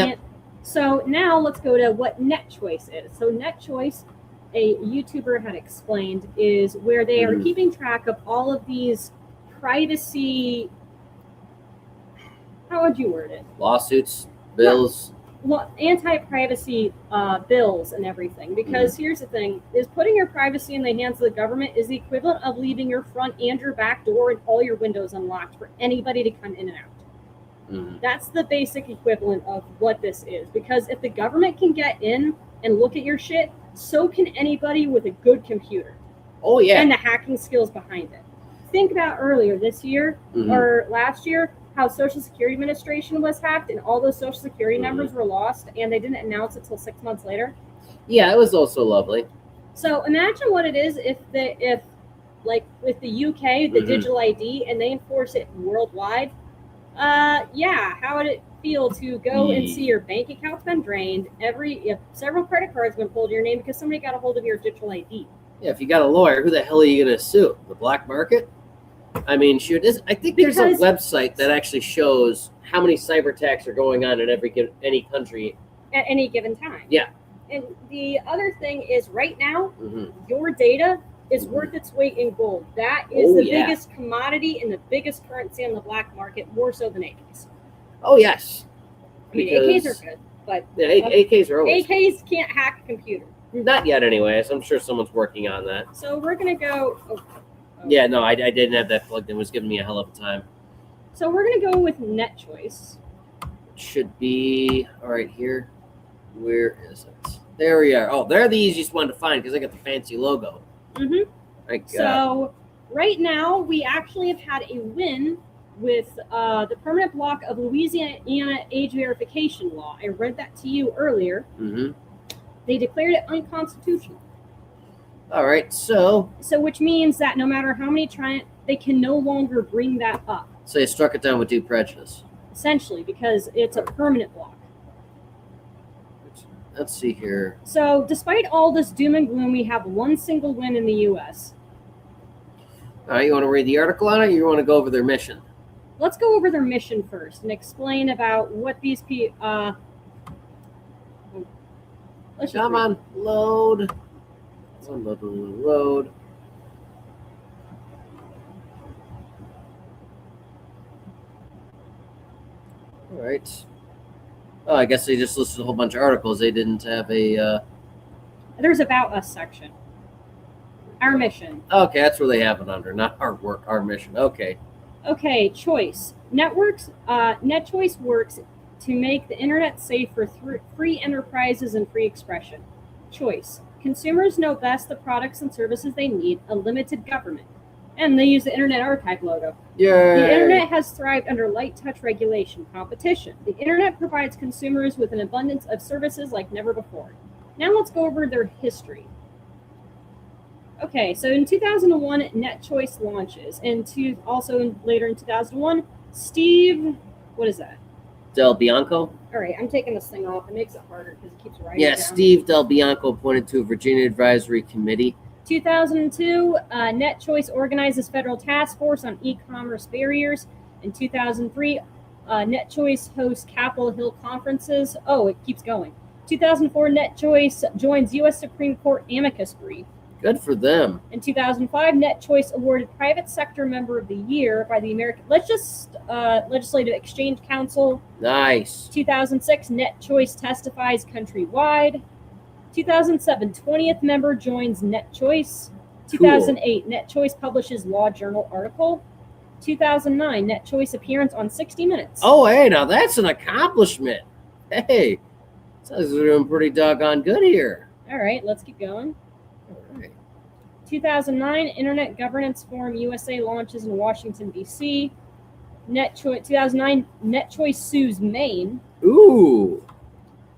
And so now let's go to what NetChoice is. So NetChoice, a YouTuber had explained, is where they are keeping track of all of these privacy, how would you word it? Lawsuits, bills. Well, anti-privacy bills and everything. Because here's the thing, is putting your privacy in the hands of the government is the equivalent of leaving your front and your back door and all your windows unlocked for anybody to come in and out. That's the basic equivalent of what this is. Because if the government can get in and look at your shit, so can anybody with a good computer. Oh, yeah. And the hacking skills behind it. Think about earlier this year or last year, how Social Security Administration was hacked and all those Social Security numbers were lost and they didn't announce it till 6 months later. Yeah, it was also lovely. So imagine what it is if like with the UK, the digital ID, and they enforce it worldwide. How would it feel to go and see your bank account's been drained, if several credit cards been pulled your name because somebody got a hold of your digital ID? Yeah, if you got a lawyer, who the hell are you going to sue? The black market? I mean, I think there's a website that actually shows how many cyber attacks are going on in any country at any given time. Yeah. And the other thing is, right now, your data is worth its weight in gold. That is the biggest commodity and the biggest currency on the black market, more so than AKs. Oh yes. I mean, AKs Because- are good, but Yeah, AKs are always AKs can't hack a computer. not yet. Anyways, I'm sure someone's working on that. So we're gonna go. Yeah, no, I didn't have that plugged in. It was giving me a hell of a time. So we're gonna go with net choice. Should be all right here. Where is it? There we are. Oh, they're the easiest one to find because I got the fancy logo. Mm-hmm. Thank God. So right now we actually have had a win with the permanent block of Louisiana age verification law. I read that to you earlier. Mm-hmm. They declared it unconstitutional. All right, so Which means that no matter how many try it, they can no longer bring that up, they struck it down with due prejudice. essentially, because it's a permanent block. Let's see here. So despite all this doom and gloom, we have one single win in the U.S. All right, you want to read the article on it, or you want to go over their mission? Let's go over their mission first and explain about what these people. Let's just Come read. on, load. Load. All right. Oh, I guess they just listed a whole bunch of articles. They didn't have a. There's about us section. Our mission. Okay, that's where they have it under, not our work, our mission. Okay. Okay, choice. Networks. NetChoice works to make the internet safe for free enterprises and free expression. Choice. Consumers know best the products and services they need. A limited government. And they use the Internet Archive logo. Yeah. The internet has thrived under light touch regulation, competition. The internet provides consumers with an abundance of services like never before. Now let's go over their history. Okay, so in 2001, NetChoice launches, and also later in 2001, Steve, what is that? Del Bianco. All right, I'm taking this thing off. It makes it harder because it keeps writing. Yeah, down. Steve Del Bianco appointed to a Virginia Advisory Committee. 2002, NetChoice organizes federal task force on e-commerce barriers. In 2003, NetChoice hosts Capitol Hill conferences. Oh, it keeps going. 2004, NetChoice joins U.S. Supreme Court amicus brief. Good for them. In 2005, NetChoice awarded Private Sector Member of the Year by the American Legislative Exchange Council. Nice. 2006, NetChoice testifies countrywide. 2007, 20th member joins NetChoice. 2008, NetChoice publishes Law Journal article. 2009, NetChoice appearance on 60 Minutes. Oh, hey, now that's an accomplishment. Hey, sounds like we're doing pretty doggone good here. All right, let's keep going. All right. 2009, Internet Governance Forum USA launches in Washington, D.C. 2009, NetChoice sues Maine. Ooh.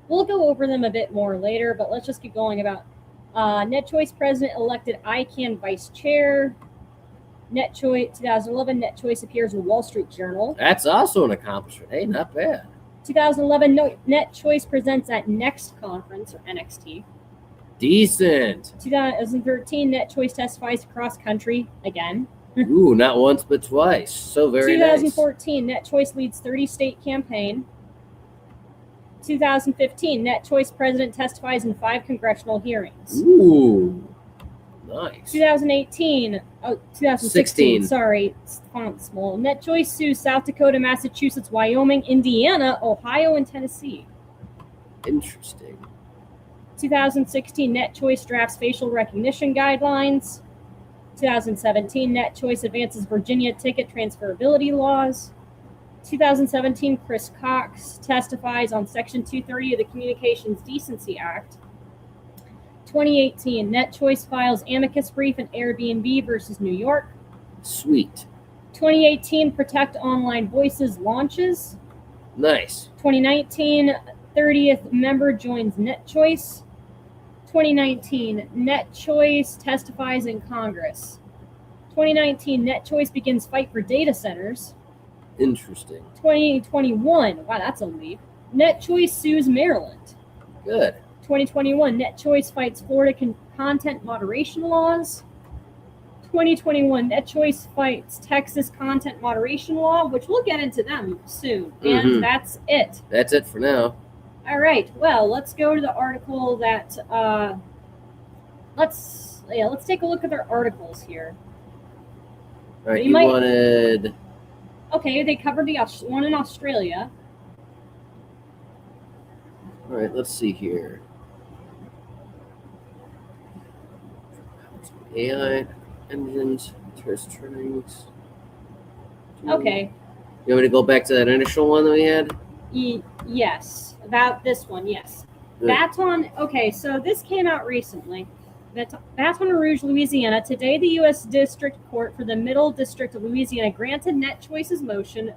We'll go over them a bit more later, but let's just keep going about NetChoice president elected ICANN vice chair. NetChoice 2011, NetChoice appears in Wall Street Journal. That's also an accomplishment. Hey, not bad. 2011, NetChoice presents at Next Conference, or NXT. Decent. 2013, NetChoice testifies cross country again. Ooh, not once but twice. So very nice. 2014, NetChoice leads 30 state campaign. 2015, NetChoice president testifies in 5 congressional hearings. Ooh, nice. 2016, sorry, font small. NetChoice sues South Dakota, Massachusetts, Wyoming, Indiana, Ohio, and Tennessee. Interesting. 2016, NetChoice drafts facial recognition guidelines. 2017, NetChoice advances Virginia ticket transferability laws. 2017, Chris Cox testifies on Section 230 of the Communications Decency Act. 2018, NetChoice files amicus brief in Airbnb versus New York. Sweet. 2018, Protect Online Voices launches. Nice. 2019, 30th member joins NetChoice. 2019, NetChoice testifies in Congress. 2019, NetChoice begins fight for data centers. Interesting. 2021, wow, that's a leap. NetChoice sues Maryland. Good. 2021, NetChoice fights Florida content moderation laws. 2021, NetChoice fights Texas content moderation law, which we'll get into them soon. And that's it. That's it for now. All right. Well, let's go to the article that let's take a look at their articles here. All right, We you might- wanted. Okay, they covered the one in Australia. All right, let's see here. AI engines, test trainings. Okay. You want me to go back to that initial one that we had? Yes. About this one, yes. Baton, okay, so this came out recently. Baton Rouge, Louisiana. Today, the U.S. District Court for the Middle District of Louisiana granted Net Choice's motion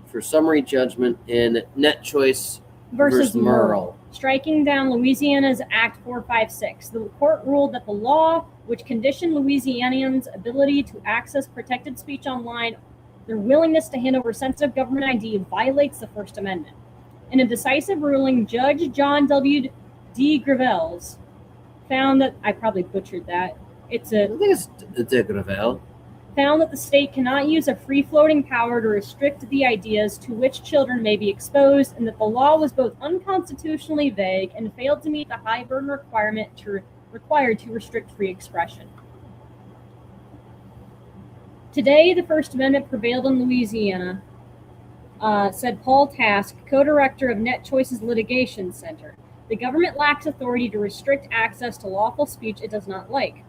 For summary judgment in Net Choice versus Merle, striking down Louisiana's Act 456. The court ruled that the law, which conditioned Louisianians' ability to access protected speech online, their willingness to hand over sensitive government ID, violates the First Amendment. In a decisive ruling, Judge John W. D. Gravels found that, I probably butchered that. I think it's de Gravel. Found that the state cannot use a free-floating power to restrict the ideas to which children may be exposed, and that the law was both unconstitutionally vague and failed to meet the high burden required to restrict free expression. Today, the First Amendment prevailed in Louisiana, said Paul Task, co-director of Net Choice's Litigation Center. The government lacks authority to restrict access to lawful speech it does not like.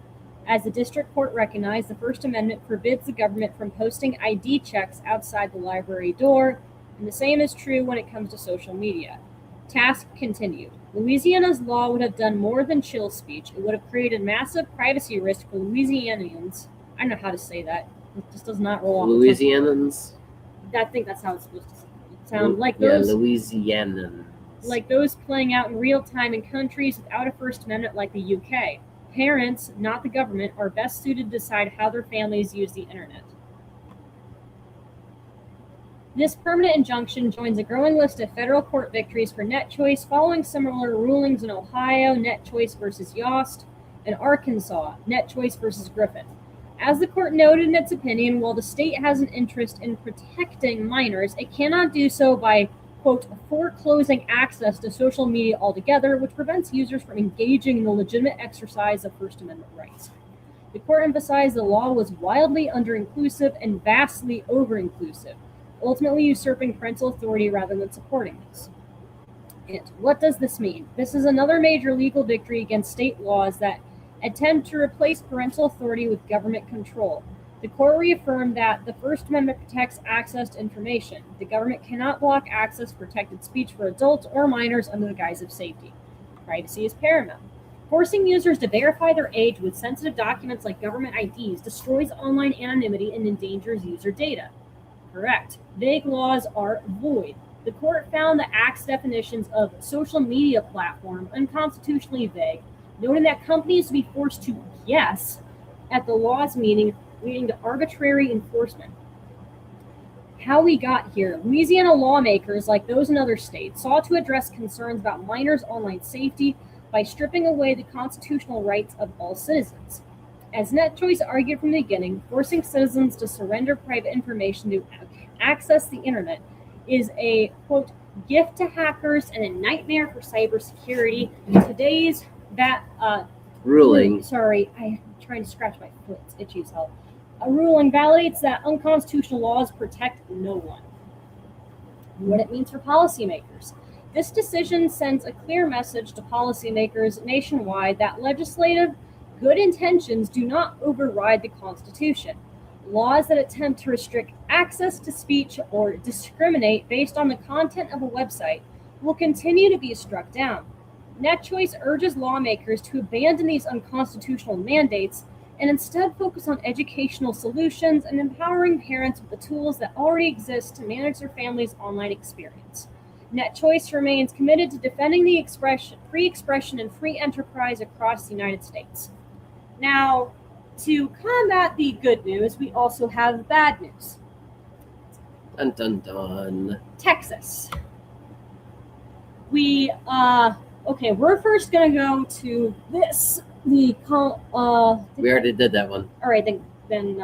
As the district court recognized, the First Amendment forbids the government from posting ID checks outside the library door, and the same is true when it comes to social media. Task continued. Louisiana's law would have done more than chill speech. It would have created massive privacy risk for Louisianians. I don't know how to say that. It just does not roll off the tongue. Louisianans? I think that's how it's supposed to sound. Like those, Louisianans. like those playing out in real time in countries without a First Amendment like the UK. Parents, not the government, are best suited to decide how their families use the internet. This permanent injunction joins a growing list of federal court victories for Net Choice following similar rulings in Ohio, Net Choice versus Yost, and Arkansas, Net Choice versus Griffin. As the court noted in its opinion, while the state has an interest in protecting minors, it cannot do so by, quote, foreclosing access to social media altogether, which prevents users from engaging in the legitimate exercise of First Amendment rights. The court emphasized the law was wildly under-inclusive and vastly over-inclusive, ultimately usurping parental authority rather than supporting this. And what does this mean? This is another major legal victory against state laws that attempt to replace parental authority with government control. The court reaffirmed that the First Amendment protects access to information. The government cannot block access to protected speech for adults or minors under the guise of safety. Privacy is paramount. Forcing users to verify their age with sensitive documents like government IDs destroys online anonymity and endangers user data. Correct. Vague laws are void. The court found the Act's definitions of social media platform unconstitutionally vague, noting that companies would be forced to guess at the law's meaning, leading to arbitrary enforcement. How we got here. Louisiana lawmakers, like those in other states, sought to address concerns about minors' online safety by stripping away the constitutional rights of all citizens. As Net Choice argued from the beginning, forcing citizens to surrender private information to access the internet is a, quote, gift to hackers and a nightmare for cybersecurity. Today's ruling. Sorry, I'm trying to scratch my foot. It's itchy as hell. A ruling validates that unconstitutional laws protect no one. What it means for policymakers. This decision sends a clear message to policymakers nationwide that legislative good intentions do not override the Constitution. Laws that attempt to restrict access to speech or discriminate based on the content of a website will continue to be struck down. Net Choice urges lawmakers to abandon these unconstitutional mandates and instead focus on educational solutions and empowering parents with the tools that already exist to manage their family's online experience. Net Choice remains committed to defending the free expression and free enterprise across the United States. Now, to combat the good news, we also have bad news. Dun dun dun. Texas. Okay, we're first gonna go to this. We already did that one. All right, then.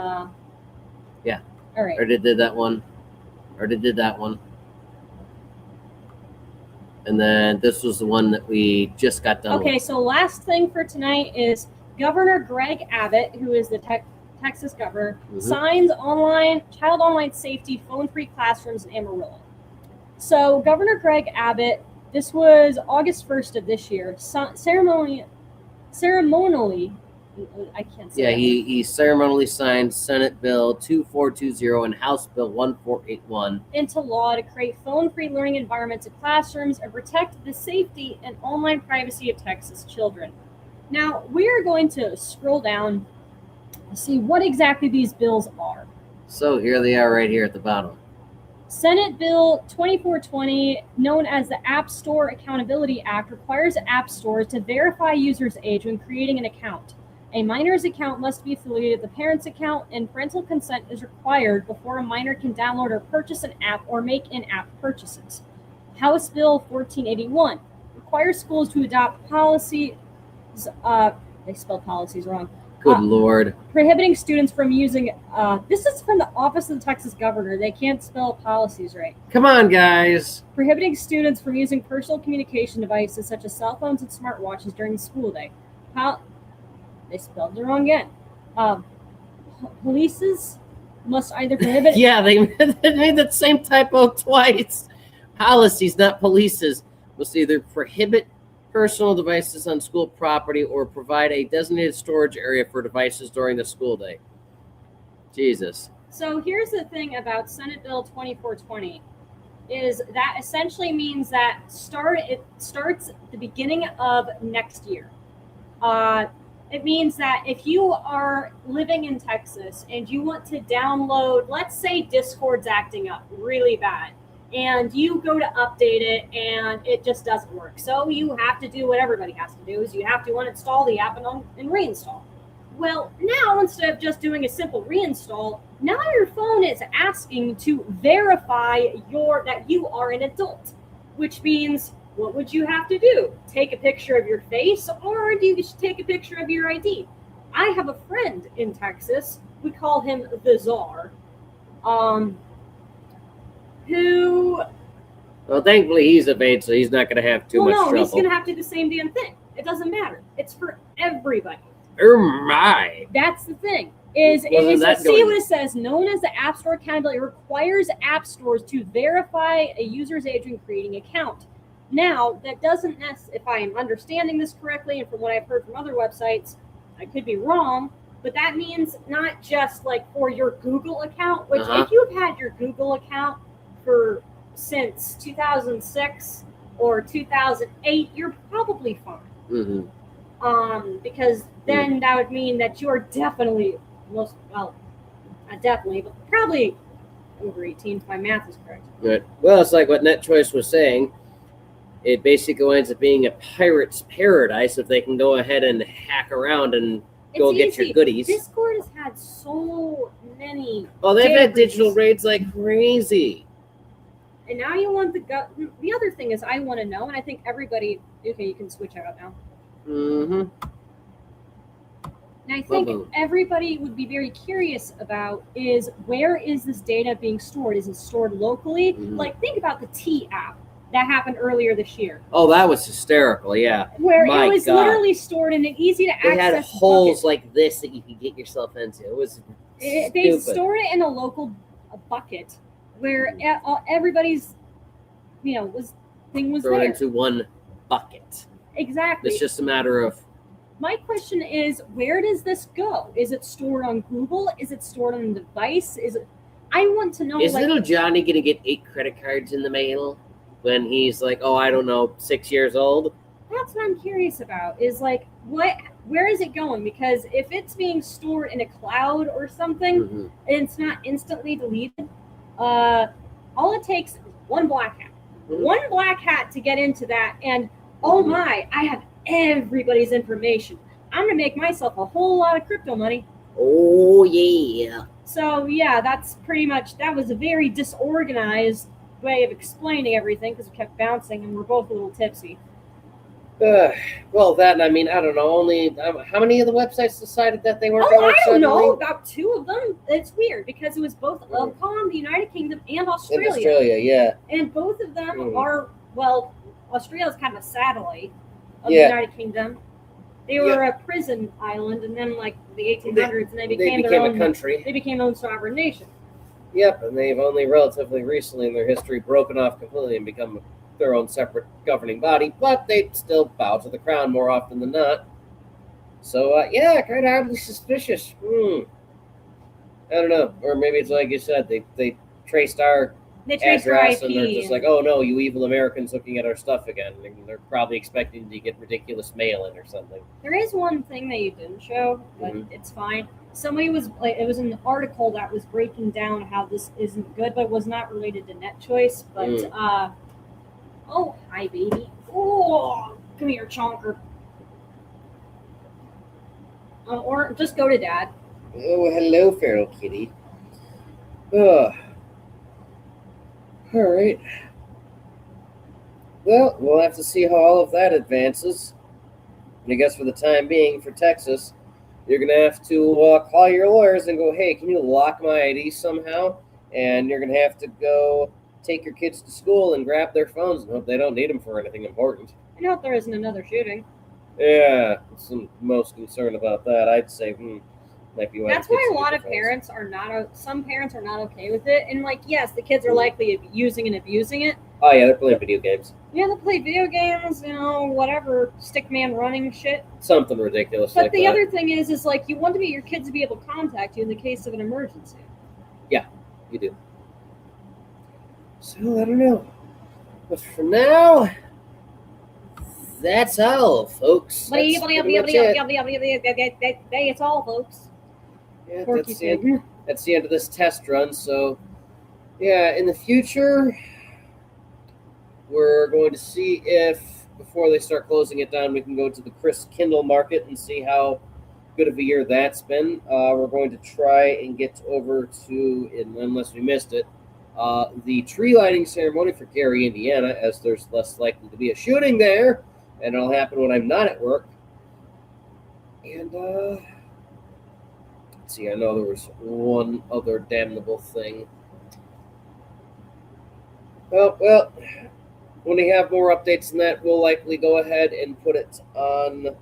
Yeah. All right. Already did that one. Already did that one. And then this was the one that we just got done with. Okay, so last thing for tonight is Governor Greg Abbott, who is the Texas governor, signs child online safety, phone-free classrooms in Amarillo. So Governor Greg Abbott This was August 1st of this year. Ceremonially, I can't say Yeah, that. he ceremonially signed Senate Bill 2420 and House Bill 1481 into law to create phone-free learning environments in classrooms and protect the safety and online privacy of Texas children. Now, we are going to scroll down to see what exactly these bills are. So here they are right here at the bottom. Senate Bill 2420, known as the App Store Accountability Act, requires app stores to verify users' age when creating an account. A minor's account must be affiliated with the parent's account, and parental consent is required before a minor can download or purchase an app or make in-app purchases. House Bill 1481 requires schools to adopt policies, they spelled policies wrong, Good Lord. prohibiting students from using, this is from the Office of the Texas Governor. They can't spell policies right. Come on, guys. Prohibiting students from using personal communication devices such as cell phones and smartwatches during the school day. They spelled it wrong again. Polices must either prohibit... Yeah, they made that same typo twice. Policies, not polices, must either prohibit personal devices on school property or provide a designated storage area for devices during the school day. Jesus. So here's the thing about Senate Bill 2420 is that essentially means that it starts at the beginning of next year. It means that if you are living in Texas and you want to download, let's say Discord's acting up really bad, and you go to update it and it just doesn't work. So you have to do what everybody has to do, is you have to uninstall the app and reinstall. Well, now instead of just doing a simple reinstall, now your phone is asking to verify that you are an adult, which means, what would you have to do? Take a picture of your face, or do you just take a picture of your ID? I have a friend in Texas, we call him the Czar, who... Well, thankfully he's of age, so he's not going to have too much trouble. He's going to have to do the same damn thing. It doesn't matter. It's for everybody. Oh my. That's the thing. See what it says. Known as the App Store Accountability, requires app stores to verify a user's age when creating an account. Now, that doesn't necessarily, if I am understanding this correctly, and from what I've heard from other websites, I could be wrong, but that means not just like for your Google account, which if you've had your Google account since 2006 or 2008, you're probably fine. Mm-hmm. Because then that would mean that you are definitely probably over 18 if my math is correct. Right. Well, it's like what NetChoice was saying. It basically ends up being a pirate's paradise if they can go ahead and hack around and go get your goodies. Discord has had so many. Oh, they've had digital raids like crazy. And now you want the other thing is I want to know, and I think everybody. Okay, you can switch out now. Mm-hmm. And I think everybody would be very curious about is where is this data being stored? Is it stored locally? Mm-hmm. Like think about the T app that happened earlier this year. Oh, that was hysterical, yeah. Where it was literally stored in an easy to access. It had holes like this that you could get yourself into. It was they stored it in a local bucket where everybody's, was thrown there. into one bucket. Exactly. It's just a matter of. My question is, where does this go? Is it stored on Google? Is it stored on the device? I want to know. Is little Johnny going to get 8 credit cards in the mail when he's like, 6 years old? That's what I'm curious about. Is like, where is it going? Because if it's being stored in a cloud or something, and it's not instantly deleted, all it takes is one black hat. One black hat to get into that, and oh my, I have everybody's information. I'm going to make myself a whole lot of crypto money. Oh, yeah. So, yeah, that's pretty much, that was a very disorganized way of explaining everything because it kept bouncing and we're both a little tipsy. Well, that, I mean, I don't know, only, how many of the websites decided that they weren't going to I don't know, about 2 of them. It's weird because it was both the United Kingdom and Australia. In Australia, yeah. And both of them are, Australia is kind of a satellite of the United Kingdom. They were a prison island, and then like the 1800s, and they became their own country. They became their own sovereign nation. Yep, and they've only relatively recently in their history broken off completely and become their own separate governing body, but they still bow to the crown more often than not. So, yeah, kind of oddly suspicious. I don't know. Or maybe it's like you said, they traced our address and they're just like, oh no, you evil Americans looking at our stuff again. And they're probably expecting to get ridiculous mail in or something. There is one thing that you didn't show, but it's fine. Somebody was like, it was an article that was breaking down how this isn't good, but it was not related to net choice. But oh, hi baby. Oh, come here, chonker. Or just go to dad. Oh, hello, feral kitty. Ugh. All right. Well, we'll have to see how all of that advances. And I guess for the time being, for Texas, you're going to have to call your lawyers and go, hey, can you lock my ID somehow? And you're going to have to go take your kids to school and grab their phones and hope they don't need them for anything important. I hope there isn't another shooting. Yeah, I'm most concerned about that. I'd say, might be why. That's why a lot of parents are not. Some parents are not okay with it, and like, yes, the kids are likely using and abusing it. Oh yeah, they're playing video games. Yeah, they play video games, whatever, stickman running shit. Something ridiculous. But like the that. other thing is like you want your kids to be able to contact you in the case of an emergency. Yeah, you do. So I don't know, but for now, that's all, folks. That's all, folks. Yeah, that's the end of this test run. So, yeah, in the future, we're going to see if, before they start closing it down, we can go to the Chris Kindle market and see how good of a year that's been. We're going to try and get over to, unless we missed it, the tree lighting ceremony for Gary, Indiana, as there's less likely to be a shooting there. And it'll happen when I'm not at work. And, let's see, I know there was one other damnable thing. Well, when we have more updates than that, we'll likely go ahead and put it on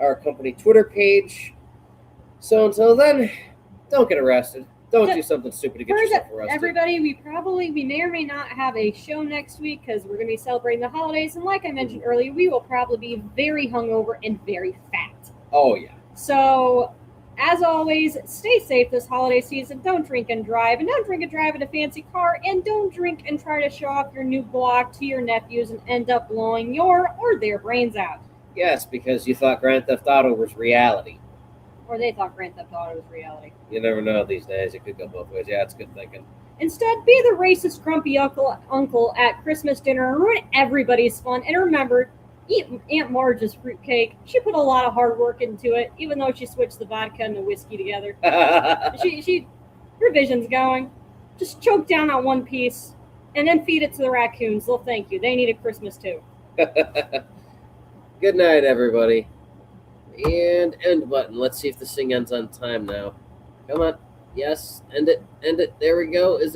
our company Twitter page. So until then, don't get arrested. Don't do something stupid to get yourself arrested. Everybody, we may or may not have a show next week because we're going to be celebrating the holidays. And like I mentioned earlier, we will probably be very hungover and very fat. Oh, yeah. So, as always, stay safe this holiday season. Don't drink and drive. And don't drink and drive in a fancy car. And don't drink and try to show off your new block to your nephews and end up blowing your or their brains out. Yes, because you thought Grand Theft Auto was reality. Or they thought Grand Theft Auto was reality. You never know these days. It could go both ways. Yeah, it's good thinking. Instead, be the racist, grumpy uncle at Christmas dinner and ruin everybody's fun. And remember, eat Aunt Marge's fruitcake. She put a lot of hard work into it, even though she switched the vodka and the whiskey together. Her vision's going. Just choke down on one piece and then feed it to the raccoons. They'll thank you. They need a Christmas too. Good night, everybody. And end button. Let's see if this thing ends on time now. Come on. Yes. End it. There we go. Is it?